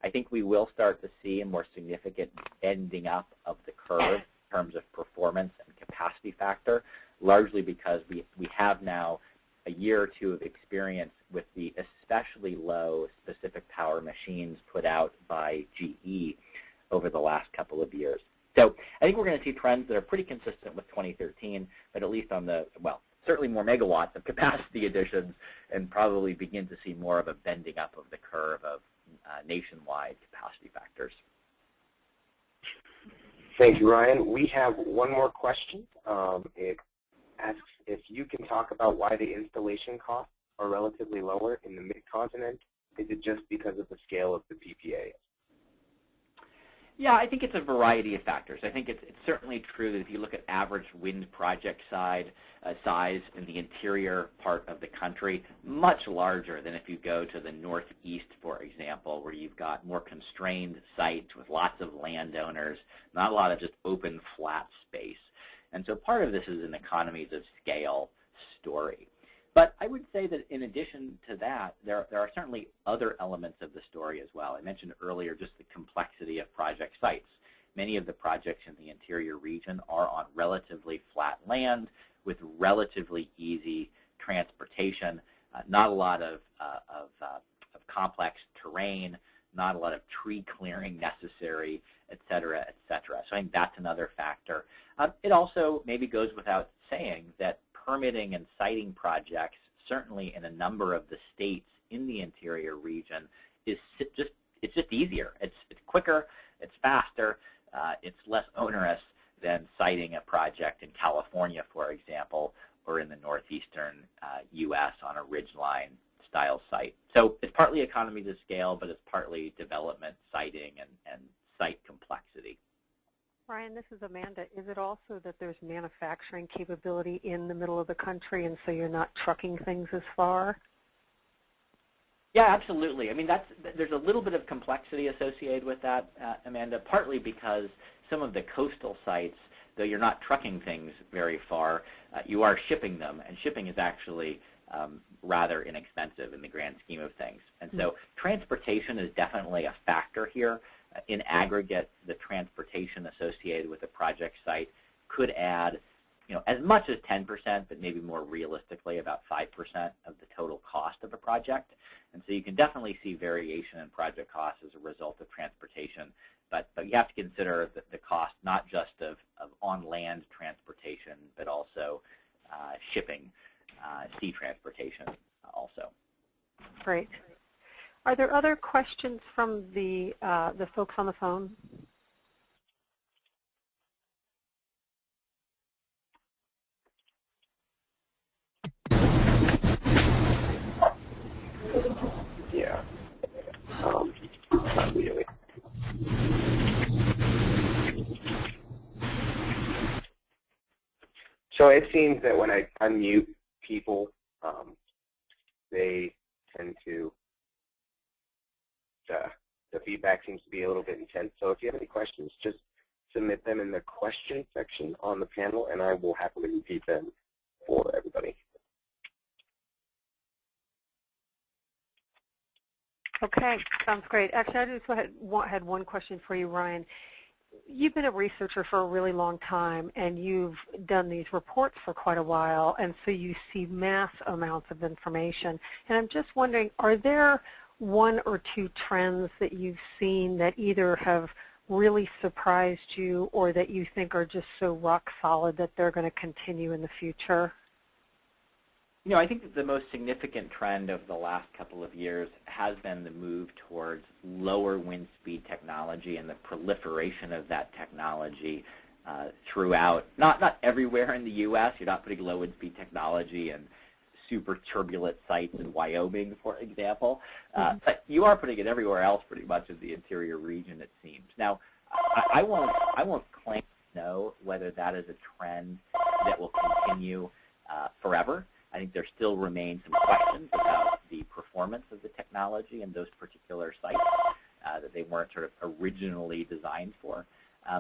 I think we will start to see a more significant bending up of the curve in terms of performance and capacity factor, largely because we have now a year or two of experience with the especially low specific power machines put out by GE over the last couple of years. So I think we're going to see trends that are pretty consistent with 2013, but at least on the, well, certainly more megawatts of capacity additions, and probably begin to see more of a bending up of the curve of nationwide capacity factors. Thank you, Ryan. We have one more question. It asks if you can talk about why the installation costs are relatively lower in the mid-continent. Is it just because of the scale of the PPA? Yeah, I think it's a variety of factors. I think it's certainly true that if you look at average wind project size in the interior part of the country, much larger than if you go to the northeast, for example, where you've got more constrained sites with lots of landowners, not a lot of just open flat space. And so part of this is an economies of scale story. But I would say that in addition to that, there are certainly other elements of the story as well. I mentioned earlier just the complexity of project sites. Many of the projects in the interior region are on relatively flat land with relatively easy transportation, not a lot of complex terrain, not a lot of tree clearing necessary, et cetera, et cetera. So I think that's another factor. It also maybe goes without saying that permitting and siting projects, certainly in a number of the states in the interior region, it's just easier. It's quicker, it's faster, it's less onerous than siting a project in California, for example, or in the northeastern U.S. on a ridgeline style site. So it's partly economies of scale, but it's partly development, siting, and site complexity. Ryan, this is Amanda. Is it also that there's manufacturing capability in the middle of the country, and so you're not trucking things as far? Yeah, absolutely. I mean, there's a little bit of complexity associated with that, Amanda, partly because some of the coastal sites, though you're not trucking things very far, you are shipping them, and shipping is actually rather inexpensive in the grand scheme of things. And so transportation is definitely a factor here. In aggregate, the transportation associated with a project site could add, as much as 10%, but maybe more realistically about 5% of the total cost of a project. And so you can definitely see variation in project costs as a result of transportation, but you have to consider the cost not just of on-land transportation, but also shipping, sea transportation also. Great. Are there other questions from the folks on the phone? Yeah. Not really. So it seems that when I unmute people, they tend to, the feedback seems to be a little bit intense. So if you have any questions, just submit them in the question section on the panel, and I will happily repeat them for everybody. Okay, sounds great. Actually, I just had one question for you, Ryan. You've been a researcher for a really long time, and you've done these reports for quite a while, and so you see mass amounts of information. And I'm just wondering, are there one or two trends that you've seen that either have really surprised you or that you think are just so rock solid that they're going to continue in the future? I think that the most significant trend of the last couple of years has been the move towards lower wind speed technology and the proliferation of that technology throughout, not everywhere in the U.S. You're not putting low wind speed technology in super turbulent sites in Wyoming, for example, but you are putting it everywhere else pretty much in the interior region, it seems. Now, I won't claim to know whether that is a trend that will continue forever. I think there still remain some questions about the performance of the technology in those particular sites that they weren't sort of originally designed for.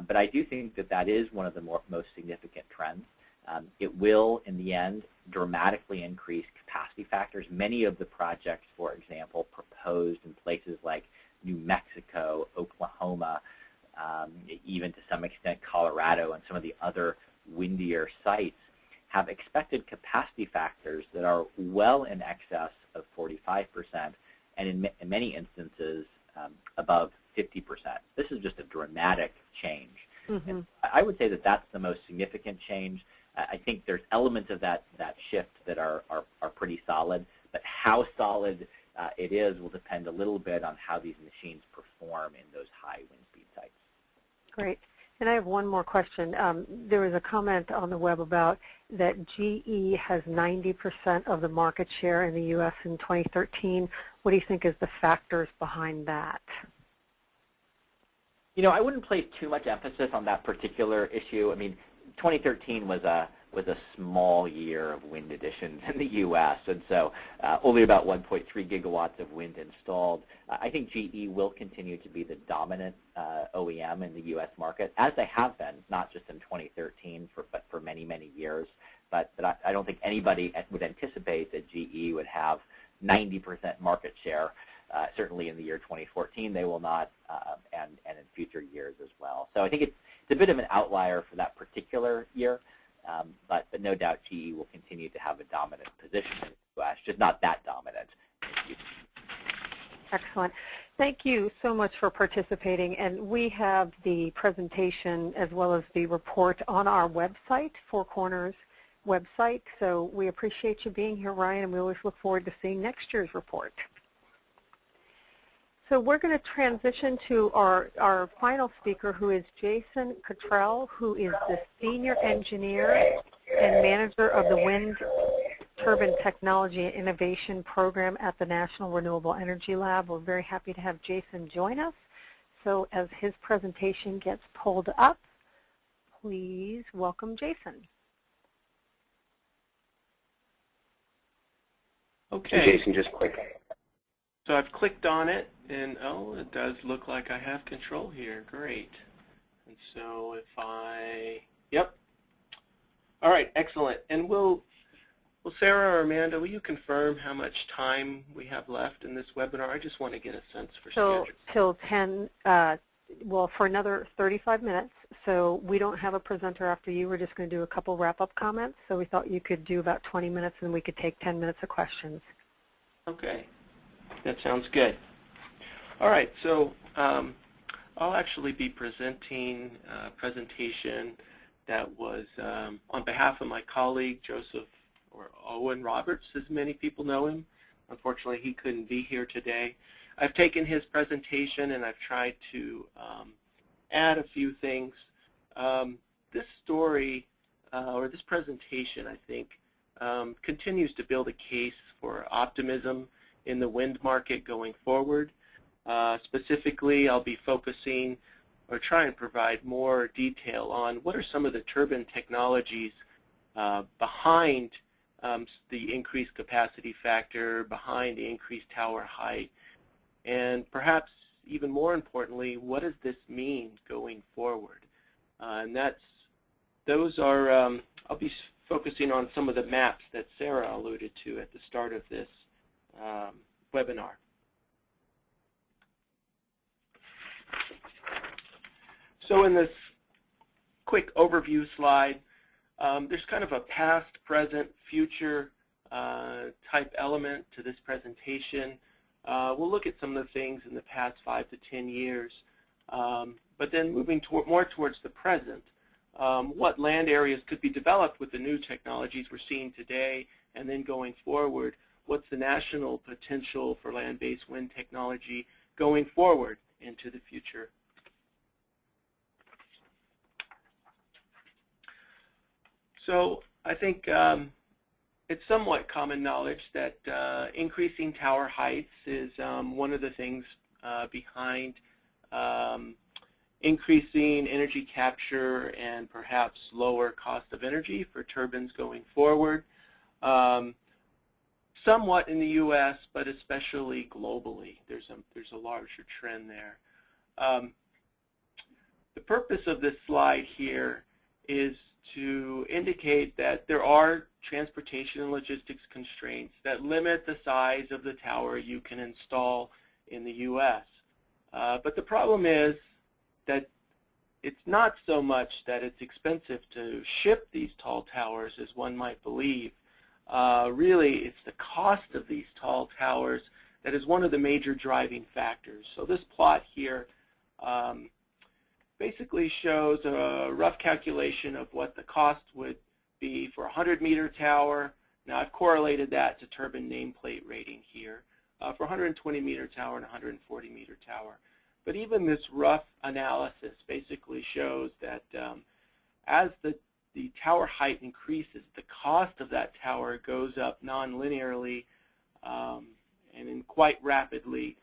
But I do think that that is one of the most significant trends. It will, in the end, dramatically increase capacity factors. Many of the projects, for example, proposed in places like New Mexico, Oklahoma, even to some extent Colorado and some of the other windier sites, have expected capacity factors that are well in excess of 45%, and in many instances above 50%. This is just a dramatic change. And I would say that that's the most significant change. I think there's elements of that shift that are pretty solid, but how solid it is will depend a little bit on how these machines perform in those high wind speed sites. Great. And I have one more question. There was a comment on the web about that GE has 90% of the market share in the U.S. in 2013. What do you think is the factors behind that? I wouldn't place too much emphasis on that particular issue. I mean, 2013 was a small year of wind additions in the U.S., and so only about 1.3 gigawatts of wind installed. I think GE will continue to be the dominant OEM in the U.S. market, as they have been, not just in 2013, but for many, many years. But I don't think anybody would anticipate that GE would have 90% market share. Certainly in the year 2014, they will not, and in future years as well. So I think it's a bit of an outlier for that particular year. But no doubt GE will continue to have a dominant position in the U.S., just not that dominant. Excellent. Thank you so much for participating. And we have the presentation as well as the report on our website, Four Corners website. So we appreciate you being here, Ryan, and we always look forward to seeing next year's report. So we're going to transition to our final speaker, who is Jason Cotrell, who is the Senior Engineer and Manager of the Wind Turbine Technology and Innovation Program at the National Renewable Energy Lab. We're very happy to have Jason join us. So as his presentation gets pulled up, please welcome Jason. Okay. So Jason, just quick. So I've clicked on it, and oh, it does look like I have control here. Great. And so if yep. All right, excellent. And will Sarah or Amanda, will you confirm how much time we have left in this webinar? I just want to get a sense for schedule. Till 10, well, for another 35 minutes. So we don't have a presenter after you. We're just going to do a couple wrap-up comments. So we thought you could do about 20 minutes, and we could take 10 minutes of questions. Okay. That sounds good. All right, so I'll actually be presenting a presentation that was on behalf of my colleague, Joseph, or Owen Roberts, as many people know him. Unfortunately, he couldn't be here today. I've taken his presentation and I've tried to add a few things. This story, or this presentation, I think, continues to build a case for optimism in the wind market going forward. Specifically, I'll be focusing or try and provide more detail on what are some of the turbine technologies behind the increased capacity factor, behind the increased tower height, and perhaps even more importantly, what does this mean going forward? And those are, I'll be focusing on some of the maps that Sarah alluded to at the start of this webinar. So in this quick overview slide, there's kind of a past, present, future type element to this presentation. We'll look at some of the things in the past 5 to 10 years, but then moving more towards the present, what land areas could be developed with the new technologies we're seeing today, and then going forward, what's the national potential for land-based wind technology going forward into the future. So I think it's somewhat common knowledge that increasing tower heights is one of the things behind increasing energy capture and perhaps lower cost of energy for turbines going forward. Somewhat in the U.S., but especially globally. There's a larger trend there. The purpose of this slide here is to indicate that there are transportation and logistics constraints that limit the size of the tower you can install in the U.S. But the problem is that it's not so much that it's expensive to ship these tall towers as one might believe. Really, it's the cost of these tall towers that is one of the major driving factors. So this plot here basically shows a rough calculation of what the cost would be for a 100-meter tower. Now I've correlated that to turbine nameplate rating here for a 120-meter tower and a 140-meter tower. But even this rough analysis basically shows that as the tower height increases, the cost of that tower goes up non-linearly and quite rapidly,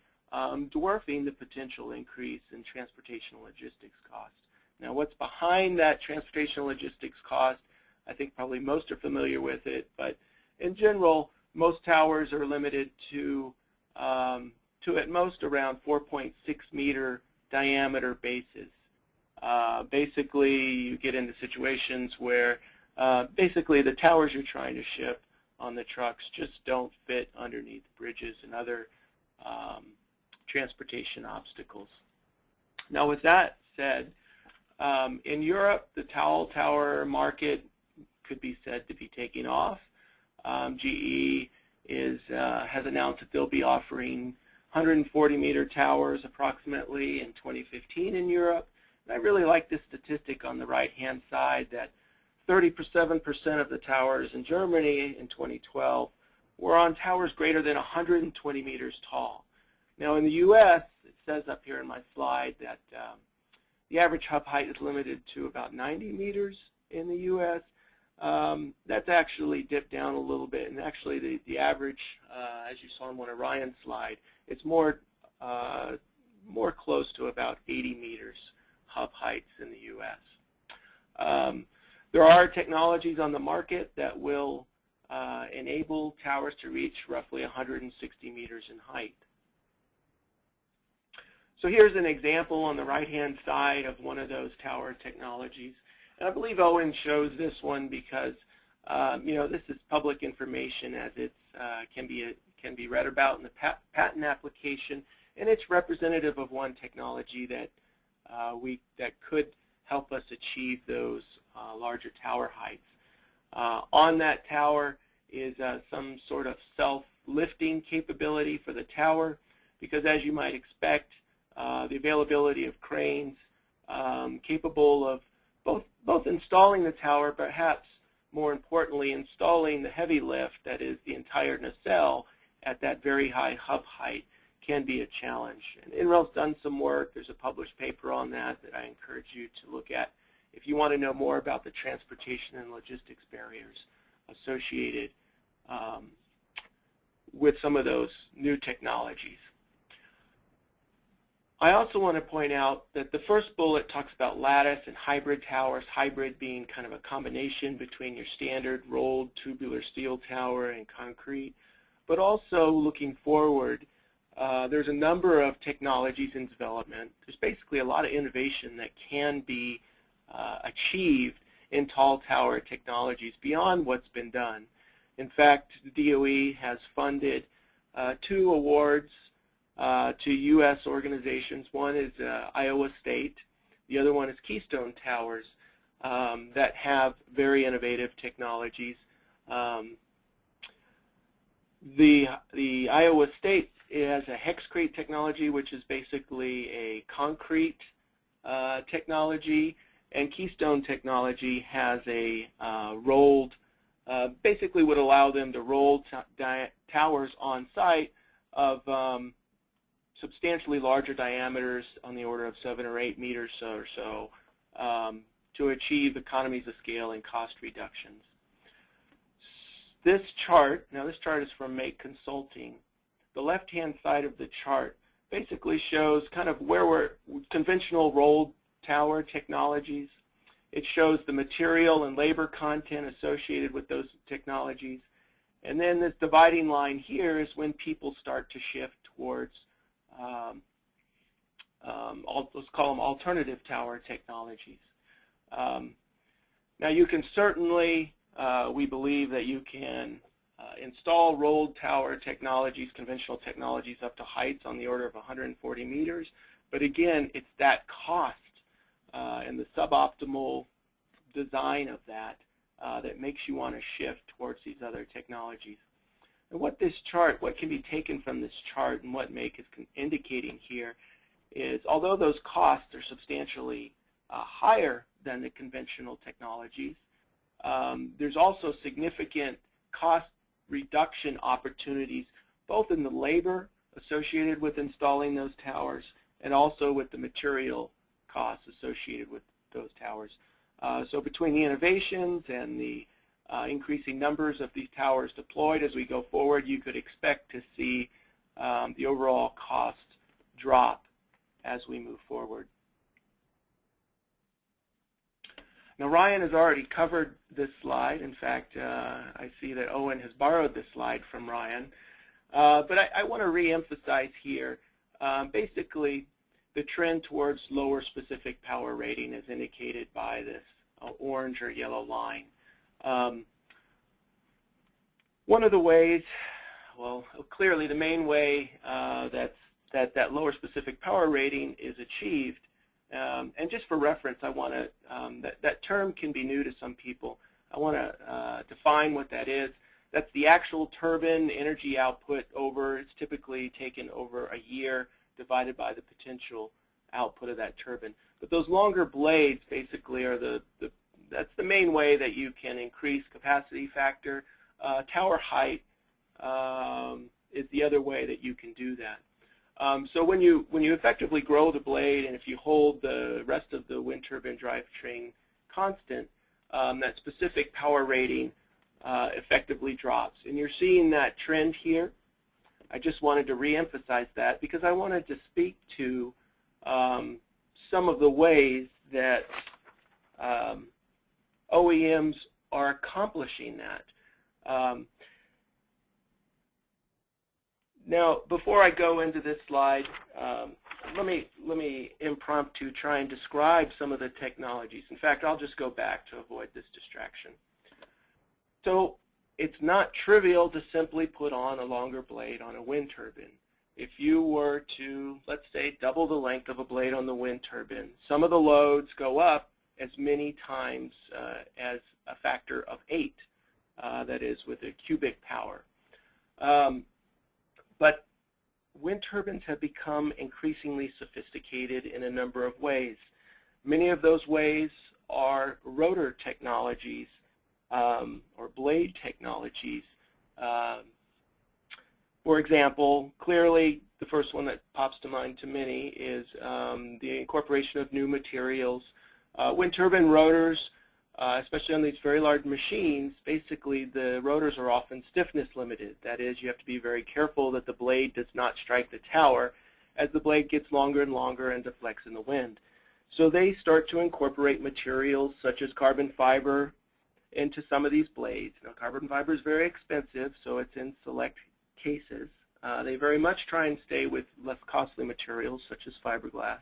dwarfing the potential increase in transportation and logistics costs. Now, what's behind that transportation and logistics cost, I think probably most are familiar with it, but in general, most towers are limited to at most around 4.6 meter diameter bases. Basically, you get into situations where basically the towers you're trying to ship on the trucks just don't fit underneath bridges and other transportation obstacles. Now, with that said, in Europe, the tall tower market could be said to be taking off. GE has announced that they'll be offering 140-meter towers approximately in 2015 in Europe. And I really like this statistic on the right-hand side that 37% of the towers in Germany in 2012 were on towers greater than 120 meters tall. Now in the U.S., it says up here in my slide that the average hub height is limited to about 90 meters in the U.S. That's actually dipped down a little bit, and actually the average, as you saw in one of Ryan's slide, it's more close to about 80 meters hub heights in the U.S. There are technologies on the market that will enable towers to reach roughly 160 meters in height. So here's an example on the right-hand side of one of those tower technologies. And I believe Owen shows this one because this is public information as it can be read about in the patent application, and it's representative of one technology that could help us achieve those larger tower heights. On that tower is some sort of self-lifting capability for the tower, because as you might expect, the availability of cranes capable of both installing the tower, perhaps more importantly, installing the heavy lift, that is the entire nacelle, at that very high hub height can be a challenge. And INREL's done some work. There's a published paper on that I encourage you to look at if you want to know more about the transportation and logistics barriers associated with some of those new technologies. I also want to point out that the first bullet talks about lattice and hybrid towers, hybrid being kind of a combination between your standard rolled tubular steel tower and concrete. But also looking forward, there's a number of technologies in development. There's basically a lot of innovation that can be achieved in tall tower technologies beyond what's been done. In fact, the DOE has funded 2 awards to U.S. organizations. One is Iowa State. The other one is Keystone Towers that have very innovative technologies. The Iowa State has a hexcrete technology, which is basically a concrete technology, and Keystone technology has a rolled, basically would allow them to roll towers on site of substantially larger diameters on the order of 7 or 8 meters or so to achieve economies of scale and cost reductions. This chart, now this chart is from Make Consulting. The left-hand side of the chart basically shows kind of where we're conventional rolled tower technologies. It shows the material and labor content associated with those technologies. And then this dividing line here is when people start to shift towards let's call them alternative tower technologies. Now you can certainly, we believe that you can install rolled tower technologies, conventional technologies up to heights on the order of 140 meters. But again, it's that cost and the suboptimal design of that that makes you want to shift towards these other technologies. And what can be taken from this chart and what Make is indicating here is, although those costs are substantially higher than the conventional technologies, there's also significant cost reduction opportunities, both in the labor associated with installing those towers and also with the material costs associated with those towers. So between the innovations and the increasing numbers of these towers deployed as we go forward, you could expect to see the overall cost drop as we move forward. Now, Ryan has already covered this slide. In fact, I see that Owen has borrowed this slide from Ryan. But I want to re-emphasize here, basically, the trend towards lower specific power rating is indicated by this orange or yellow line. One of the ways, well, clearly the main way that lower specific power rating is achieved, and just for reference, I want to, that term can be new to some people. I want to define what that is. That's the actual turbine energy output it's typically taken over a year divided by the potential output of that turbine. But those longer blades basically are that's the main way that you can increase capacity factor. Tower height is the other way that you can do that. So when you effectively grow the blade, and if you hold the rest of the wind turbine drivetrain constant, that specific power rating effectively drops. And you're seeing that trend here. I just wanted to re-emphasize that because I wanted to speak to some of the ways that OEMs are accomplishing that. Now, before I go into this slide, let me impromptu try and describe some of the technologies. In fact, I'll just go back to avoid this distraction. So it's not trivial to simply put on a longer blade on a wind turbine. If you were to, let's say, double the length of a blade on the wind turbine, some of the loads go up as many times as a factor of 8, that is with a cubic power. But wind turbines have become increasingly sophisticated in a number of ways. Many of those ways are rotor technologies or blade technologies. For example, clearly the first one that pops to mind to many is the incorporation of new materials. Wind turbine rotors, especially on these very large machines, basically the rotors are often stiffness limited. That is, you have to be very careful that the blade does not strike the tower as the blade gets longer and longer and deflects in the wind. So they start to incorporate materials such as carbon fiber into some of these blades. Now, carbon fiber is very expensive, so it's in select cases. They very much try and stay with less costly materials such as fiberglass.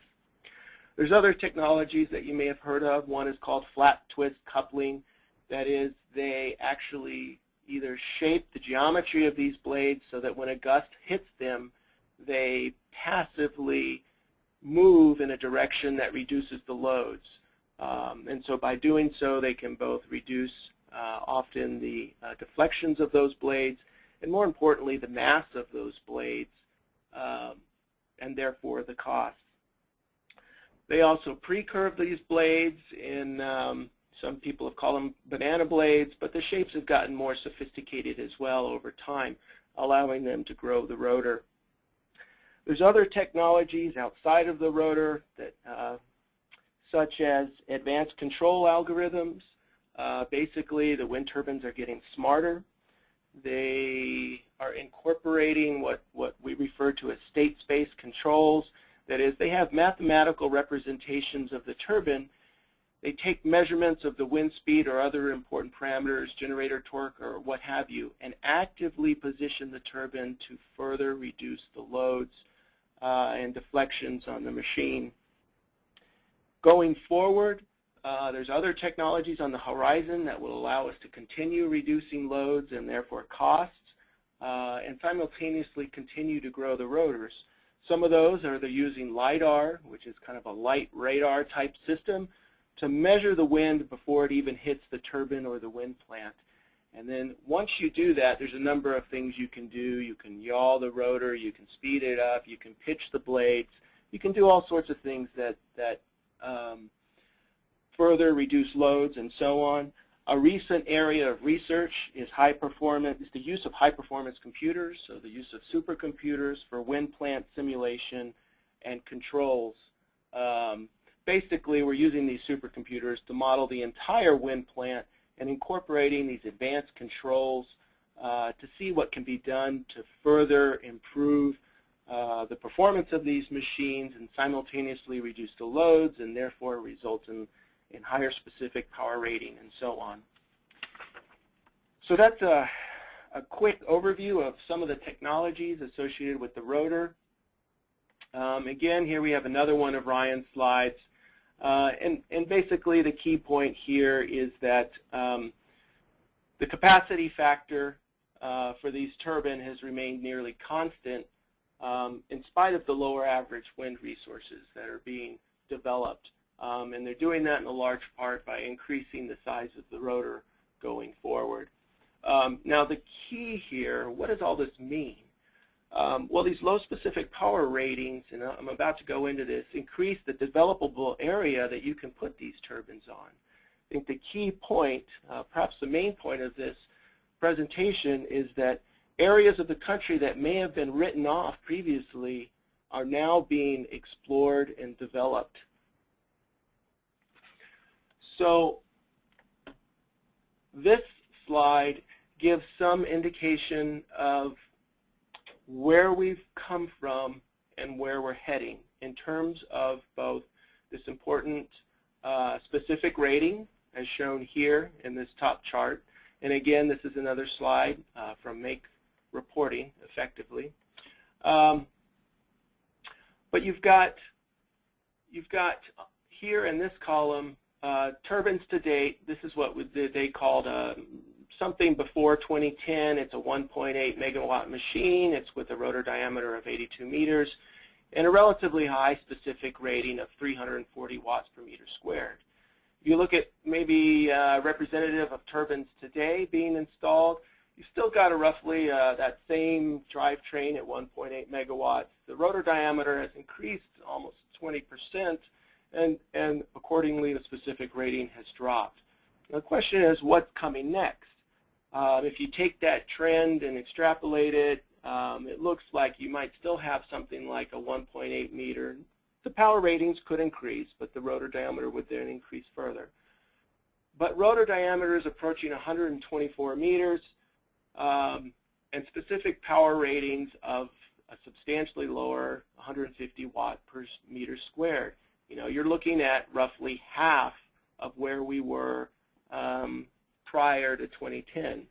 There's other technologies that you may have heard of. One is called flat twist coupling. That is, they actually either shape the geometry of these blades so that when a gust hits them, they passively move in a direction that reduces the loads. And so by doing so, they can both reduce often the deflections of those blades and, more importantly, the mass of those blades and therefore the cost. They also pre-curve these blades in, some people have called them banana blades, but the shapes have gotten more sophisticated as well over time, allowing them to grow the rotor. There's other technologies outside of the rotor that, such as advanced control algorithms. Basically, the wind turbines are getting smarter. They are incorporating what we refer to as state space controls. That is, they have mathematical representations of the turbine. They take measurements of the wind speed or other important parameters, generator torque or what have you, and actively position the turbine to further reduce the loads and deflections on the machine. Going forward, there's other technologies on the horizon that will allow us to continue reducing loads and therefore costs and simultaneously continue to grow the rotors. Some of those are they're using LIDAR, which is kind of a light radar type system, to measure the wind before it even hits the turbine or the wind plant. And then once you do that, there's a number of things you can do. You can yaw the rotor, you can speed it up, you can pitch the blades, you can do all sorts of things that further reduce loads and so on. A recent area of research is the use of high-performance computers, so the use of supercomputers for wind plant simulation and controls. Basically, we're using these supercomputers to model the entire wind plant and incorporating these advanced controls to see what can be done to further improve the performance of these machines and simultaneously reduce the loads and therefore result in higher specific power rating and so on. So that's a quick overview of some of the technologies associated with the rotor. Again, here we have another one of Ryan's slides. And basically the key point here is that the capacity factor for these turbines has remained nearly constant in spite of the lower average wind resources that are being developed. And they're doing that in a large part by increasing the size of the rotor going forward. Now the key here, what does all this mean? Well, these low specific power ratings, and I'm about to go into this, increase the developable area that you can put these turbines on. I think the key point, perhaps the main point of this presentation, is that areas of the country that may have been written off previously are now being explored and developed. So this slide gives some indication of where we've come from and where we're heading in terms of both this important specific rating as shown here in this top chart. And again, this is another slide from Make Reporting Effectively. But you've got here in this column turbines to date. This is what they called something before 2010. It's a 1.8 megawatt machine. It's with a rotor diameter of 82 meters and a relatively high specific rating of 340 watts per meter squared. If you look at maybe representative of turbines today being installed, you've still got a roughly that same drivetrain at 1.8 megawatts. The rotor diameter has increased almost 20%, and accordingly the specific rating has dropped. Now, the question is, what's coming next? If you take that trend and extrapolate it, it looks like you might still have something like a 1.8 meter. The power ratings could increase, but the rotor diameter would then increase further. But rotor diameter is approaching 124 meters, and specific power ratings of a substantially lower 150 watt per meter squared. You know, you're looking at roughly half of where we were prior to 2010.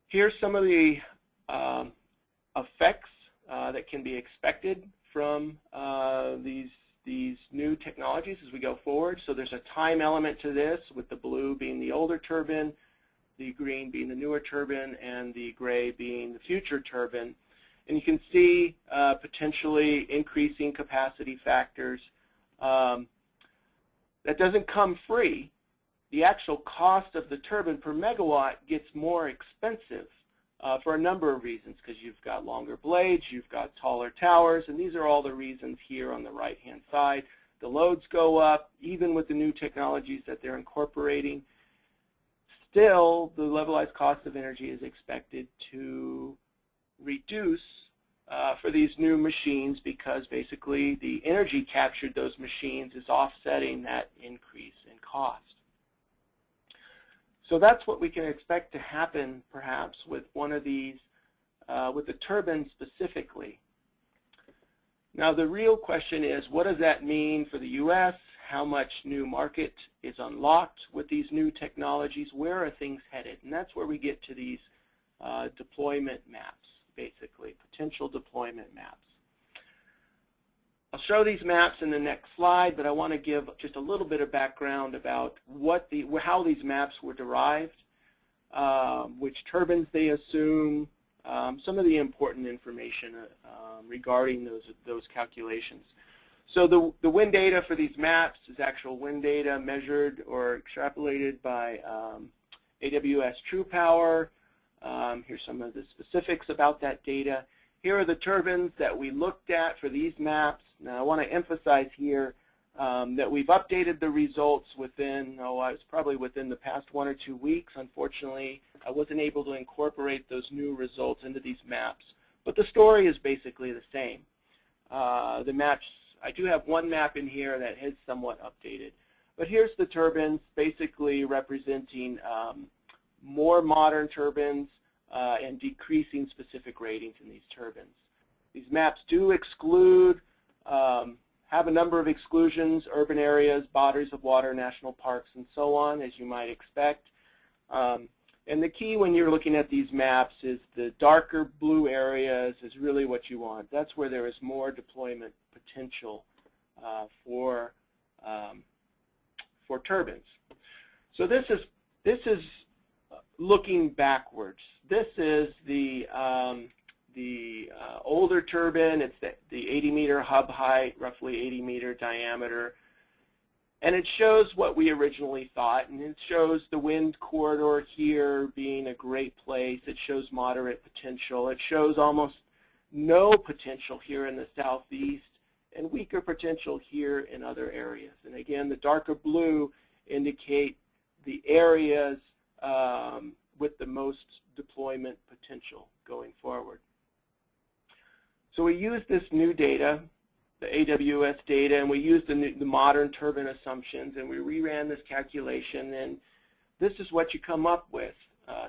Here's some of the effects that can be expected from these new technologies as we go forward. So there's a time element to this, with the blue being the older turbine, the green being the newer turbine, and the gray being the future turbine. And you can see potentially increasing capacity factors. That doesn't come free. The actual cost of the turbine per megawatt gets more expensive for a number of reasons, because you've got longer blades, you've got taller towers, and these are all the reasons here on the right-hand side. The loads go up, even with the new technologies that they're incorporating. Still, the levelized cost of energy is expected to reduce for these new machines, because basically the energy captured those machines is offsetting that increase in cost. So that's what we can expect to happen perhaps with one of these, with the turbine specifically. Now the real question is, what does that mean for the U.S.? How much new market is unlocked with these new technologies? Where are things headed? And that's where we get to these deployment maps, basically, potential deployment maps. I'll show these maps in the next slide, but I want to give just a little bit of background about how these maps were derived, which turbines they assume, some of the important information regarding those calculations. So the wind data for these maps is actual wind data measured or extrapolated by AWS True Power. Here's some of the specifics about that data. Here are the turbines that we looked at for these maps. Now I want to emphasize here that we've updated the results within, it's probably within the past 1 or 2 weeks. Unfortunately, I wasn't able to incorporate those new results into these maps. But the story is basically the same. The maps, I do have one map in here that is somewhat updated. But here's the turbines basically representing more modern turbines and decreasing specific ratings in these turbines. These maps do exclude, have a number of exclusions: urban areas, bodies of water, national parks, and so on, as you might expect. And the key when you're looking at these maps is the darker blue areas is really what you want. That's where there is more deployment potential for turbines. So this is looking backwards. This is the older turbine. It's the 80-meter hub height, roughly 80-meter diameter. And it shows what we originally thought, and it shows the wind corridor here being a great place. It shows moderate potential. It shows almost no potential here in the southeast and weaker potential here in other areas. And again, the darker blue indicate the areas with the most deployment potential going forward. So we use this new data, the AWS data, and we used the modern turbine assumptions, and we reran this calculation, and this is what you come up with: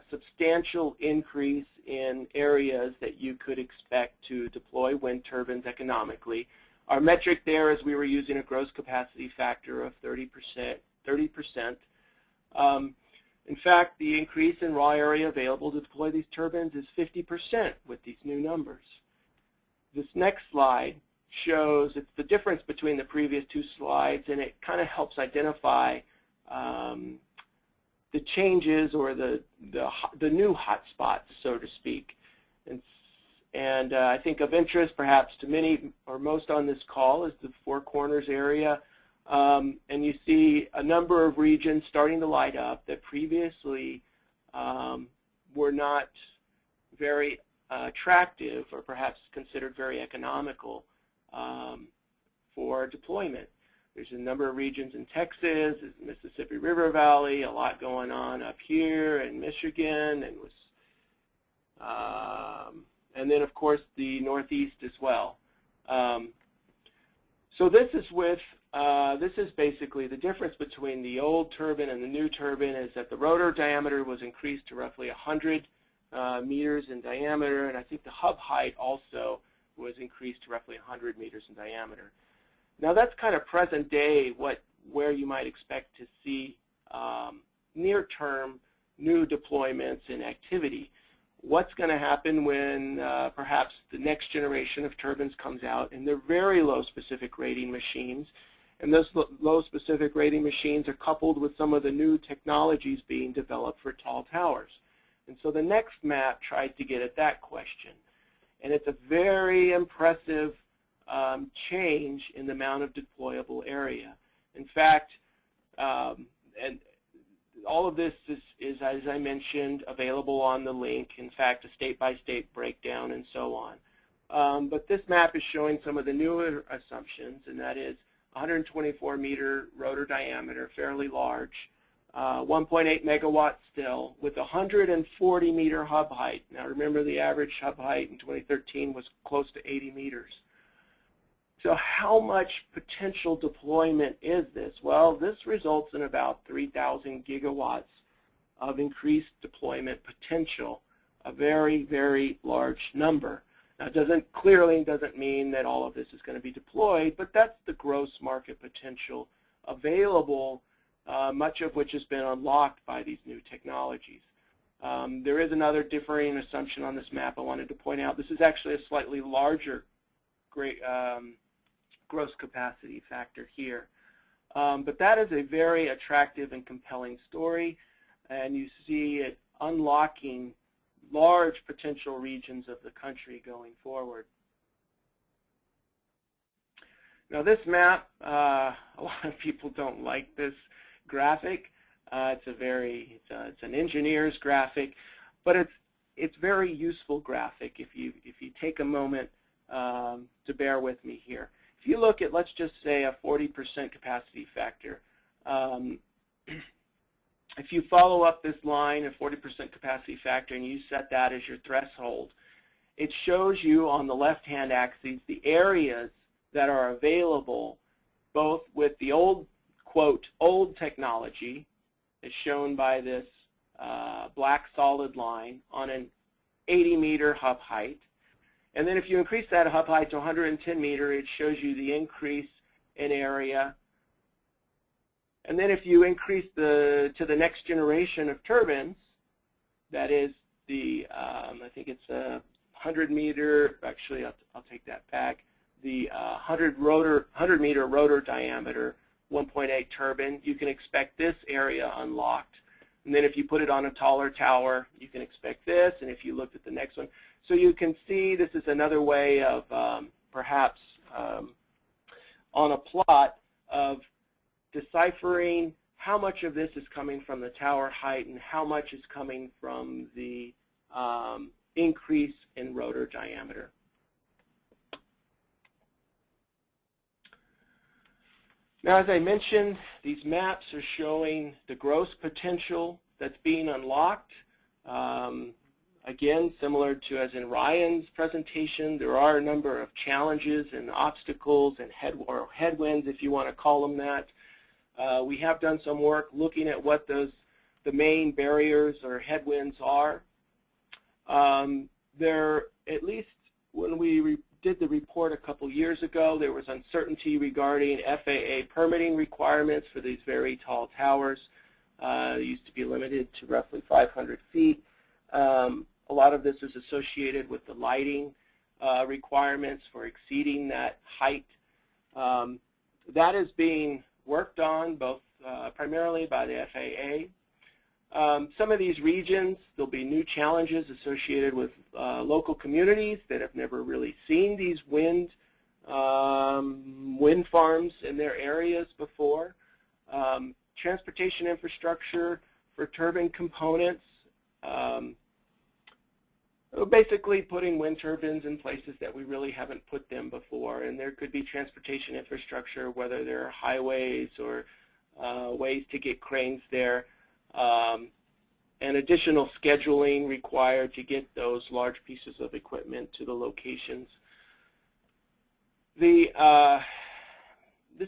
substantial increase in areas that you could expect to deploy wind turbines economically. Our metric there is we were using a gross capacity factor of 30%. In fact, the increase in raw area available to deploy these turbines is 50% with these new numbers. This next slide shows it's the difference between the previous two slides, and it kind of helps identify the changes or the new hotspots, so to speak. And I think of interest perhaps to many or most on this call is the Four Corners area. And you see a number of regions starting to light up that previously were not very attractive or perhaps considered very economical for deployment. There's a number of regions in Texas, the Mississippi River Valley, a lot going on up here in Michigan, and then of course the Northeast as well. So this is basically the difference between the old turbine and the new turbine is that the rotor diameter was increased to roughly 100 meters in diameter, and I think the hub height also was increased to roughly 100 meters in diameter. Now that's kind of present day where you might expect to see near-term new deployments and activity. What's going to happen when perhaps the next generation of turbines comes out and they're very low specific rating machines, and those low specific rating machines are coupled with some of the new technologies being developed for tall towers. And so the next map tried to get at that question. And it's a very impressive change in the amount of deployable area. In fact, and all of this is, as I mentioned, available on the link. In fact, a state-by-state breakdown and so on. But this map is showing some of the newer assumptions, and that is 124-meter rotor diameter, fairly large, 1.8 megawatts still, with 140-meter hub height. Now remember, the average hub height in 2013 was close to 80 meters. So how much potential deployment is this? Well, this results in about 3,000 gigawatts of increased deployment potential, a very, very large number. Now, it clearly doesn't mean that all of this is going to be deployed, but that's the gross market potential available, much of which has been unlocked by these new technologies. There is another differing assumption on this map I wanted to point out. This is actually a slightly larger gross capacity factor here. But that is a very attractive and compelling story, and you see it unlocking large potential regions of the country going forward. Now this map, a lot of people don't like this graphic. It's an engineer's graphic, but it's very useful graphic if you take a moment to bear with me here. If you look at, let's just say, a 40% capacity factor, if you follow up this line, a 40% capacity factor, and you set that as your threshold, it shows you on the left-hand axis the areas that are available both with the old, quote, old technology, as shown by this black solid line on an 80-meter hub height. And then if you increase that hub height to 110 meter, it shows you the increase in area. And then if you increase to the next generation of turbines, that is the, I think it's a 100-meter, actually I'll take that back, the 100-meter rotor diameter 1.8 turbine, you can expect this area unlocked. And then if you put it on a taller tower, you can expect this. And if you looked at the next one, so you can see this is another way of perhaps on a plot of deciphering how much of this is coming from the tower height and how much is coming from the increase in rotor diameter. Now, as I mentioned, these maps are showing the gross potential that's being unlocked. Again, similar to as in Ryan's presentation, there are a number of challenges and obstacles and headwinds, if you want to call them that. We have done some work looking at what the main barriers or headwinds are. At least when we did the report a couple years ago, there was uncertainty regarding FAA permitting requirements for these very tall towers. They used to be limited to roughly 500 feet. A lot of this is associated with the lighting requirements for exceeding that height. That is being worked on both primarily by the FAA. Some of these regions, there'll be new challenges associated with local communities that have never really seen these wind farms in their areas before. Transportation infrastructure for turbine components, basically putting wind turbines in places that we really haven't put them before. And there could be transportation infrastructure, whether there are highways or ways to get cranes there, and additional scheduling required to get those large pieces of equipment to the locations. This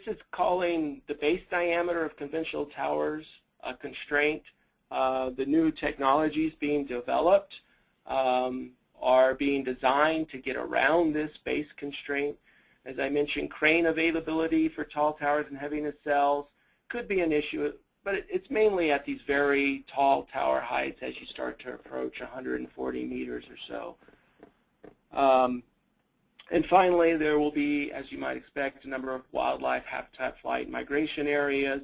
is calling the base diameter of conventional towers a constraint. The new technologies being developed are being designed to get around this base constraint. As I mentioned, crane availability for tall towers and heavy nacelles could be an issue, but it's mainly at these very tall tower heights as you start to approach 140 meters or so. And finally, there will be, as you might expect, a number of wildlife habitat flight migration areas,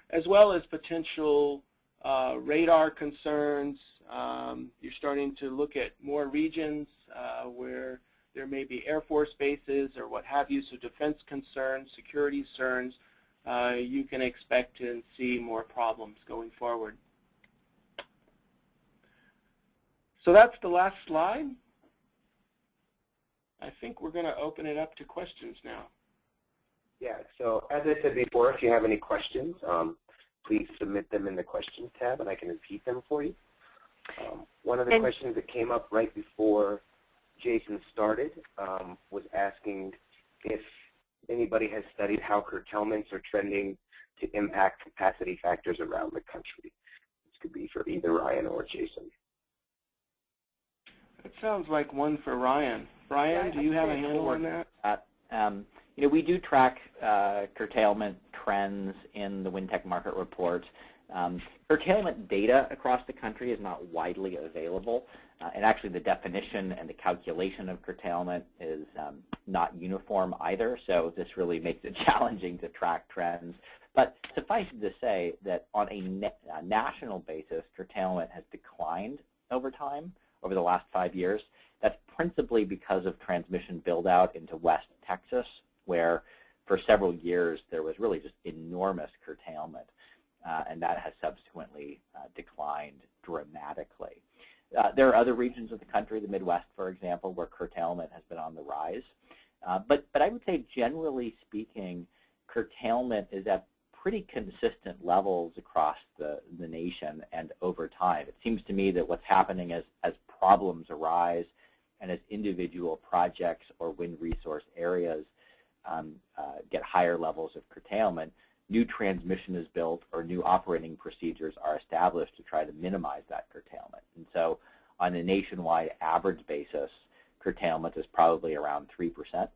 as well as potential radar concerns. You're starting to look at more regions where there may be Air Force bases or what have you, so defense concerns, security concerns, you can expect to see more problems going forward. So that's the last slide. I think we're going to open it up to questions now. Yeah, so as I said before, if you have any questions, please submit them in the questions tab and I can repeat them for you. One of the questions that came up right before Jason started was asking if anybody has studied how curtailments are trending to impact capacity factors around the country. This could be for either Ryan or Jason. That sounds like one for Ryan. Brian, do you have a handle on that? You know, we do track curtailment trends in the WindTech market report. Curtailment data across the country is not widely available, and actually the definition and the calculation of curtailment is not uniform either, so this really makes it challenging to track trends. But suffice it to say that on a national basis, curtailment has declined over time, over the last 5 years. That's principally because of transmission build-out into West Texas, where for several years there was really just enormous curtailment, and that has subsequently declined dramatically. There are other regions of the country, the Midwest, for example, where curtailment has been on the rise. But I would say, generally speaking, curtailment is at pretty consistent levels across the nation and over time. It seems to me that what's happening as problems arise and as individual projects or wind resource areas get higher levels of curtailment, new transmission is built or new operating procedures are established to try to minimize that curtailment. And so on a nationwide average basis, curtailment is probably around 3%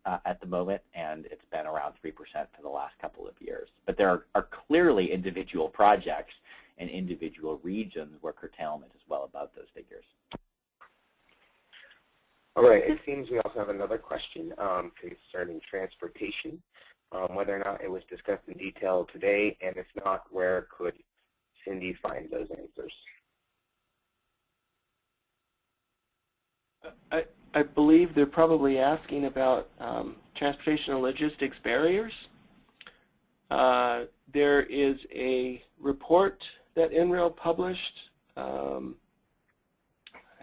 at the moment, and it's been around 3% for the last couple of years. But there are clearly individual projects and individual regions where curtailment is well above those figures. All right, it seems we also have another question concerning transportation, whether or not it was discussed in detail today, and if not, where could Cindy find those answers? I believe they're probably asking about transportation and logistics barriers. There is a report that NREL published.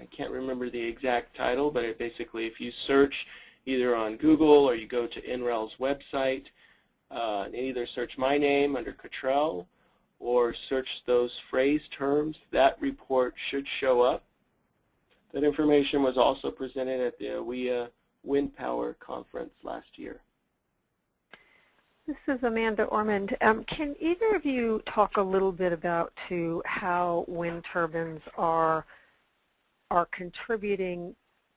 I can't remember the exact title, but it basically, if you search either on Google or you go to NREL's website, and either search my name under Cotrell or search those phrase terms, that report should show up. That information was also presented at the WEA Wind Power Conference last year. This is Amanda Ormond. Can either of you talk a little bit about how wind turbines are contributing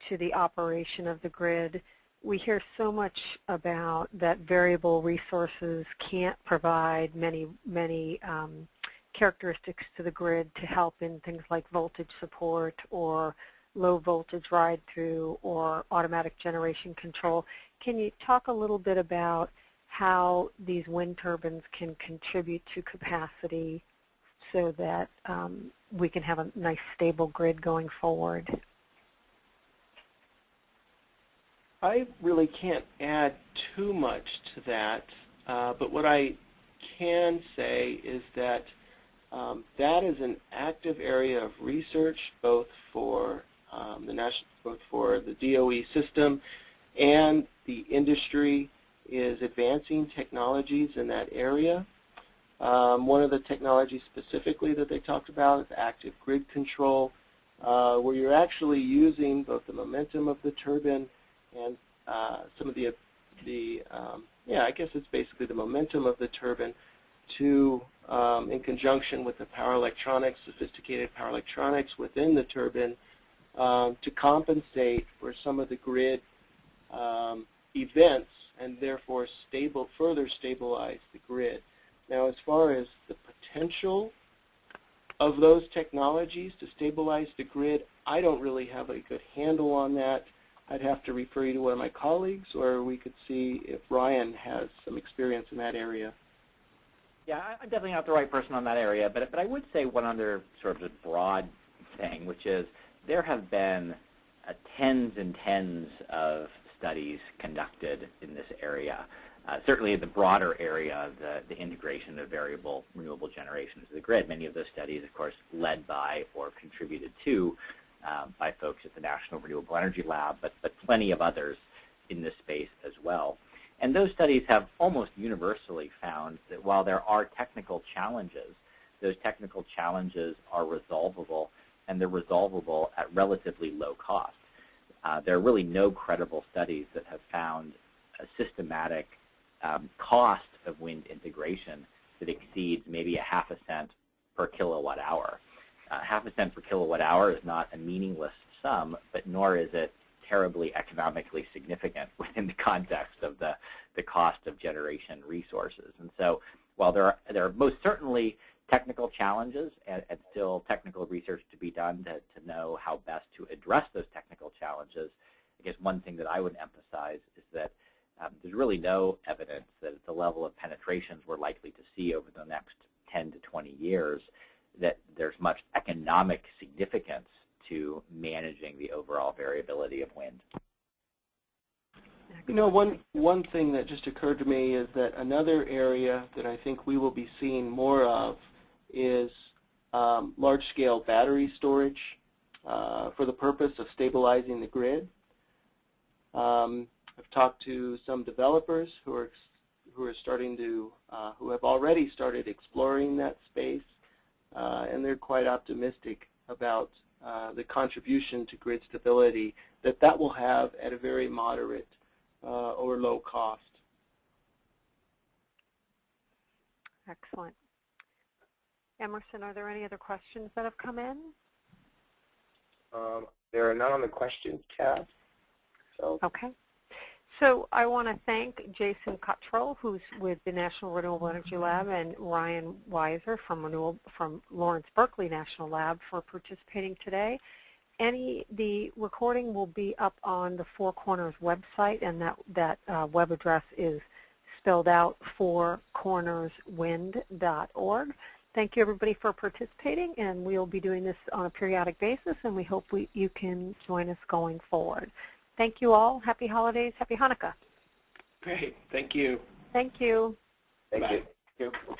to the operation of the grid? We hear so much about that variable resources can't provide many characteristics to the grid to help in things like voltage support or low voltage ride-through or automatic generation control. Can you talk a little bit about how these wind turbines can contribute to capacity so that we can have a nice stable grid going forward? I really can't add too much to that, but what I can say is that that is an active area of research, both for the DOE system, and the industry is advancing technologies in that area. One of the technologies specifically that they talked about is active grid control, where you're actually using both the momentum of the turbine and some of I guess it's basically the momentum of the turbine to, in conjunction with the power electronics, sophisticated power electronics within the turbine, to compensate for some of the grid events and therefore further stabilize the grid. Now, as far as the potential of those technologies to stabilize the grid, I don't really have a good handle on that. I'd have to refer you to one of my colleagues, or we could see if Ryan has some experience in that area. Yeah, I'm definitely not the right person on that area, but I would say one other sort of broad thing, which is there have been tens and tens of studies conducted in this area. Certainly in the broader area of the integration of variable renewable generation into the grid. Many of those studies, of course, led by or contributed to by folks at the National Renewable Energy Lab, but plenty of others in this space as well. And those studies have almost universally found that while there are technical challenges, those technical challenges are resolvable, and they're resolvable at relatively low cost. There are really no credible studies that have found a systematic cost of wind integration that exceeds maybe a half a cent per kilowatt hour. Half a cent per kilowatt hour is not a meaningless sum, but nor is it terribly economically significant within the context of the cost of generation resources. And so while there are most certainly technical challenges and still technical research to be done to know how best to address those technical challenges, I guess one thing that I would emphasize is that there's really no evidence that at the level of penetrations we're likely to see over the next 10 to 20 years that there's much economic significance to managing the overall variability of wind. You know, one thing that just occurred to me is that another area that I think we will be seeing more of is large-scale battery storage for the purpose of stabilizing the grid. I've talked to some developers who have already started exploring that space, and they're quite optimistic about the contribution to grid stability that will have at a very moderate or low cost. Excellent. Emerson, are there any other questions that have come in? There are none on the questions tab. So. Okay. So I want to thank Jason Cotrell, who's with the National Renewable Energy Lab, and Ryan Weiser from Lawrence Berkeley National Lab for participating today. The recording will be up on the Four Corners website, and that web address is spelled out, fourcornerswind.org. Thank you, everybody, for participating, and we'll be doing this on a periodic basis, and we hope you can join us going forward. Thank you all. Happy holidays. Happy Hanukkah. Great. Thank you. Thank you. Thank Bye. you. Thank you.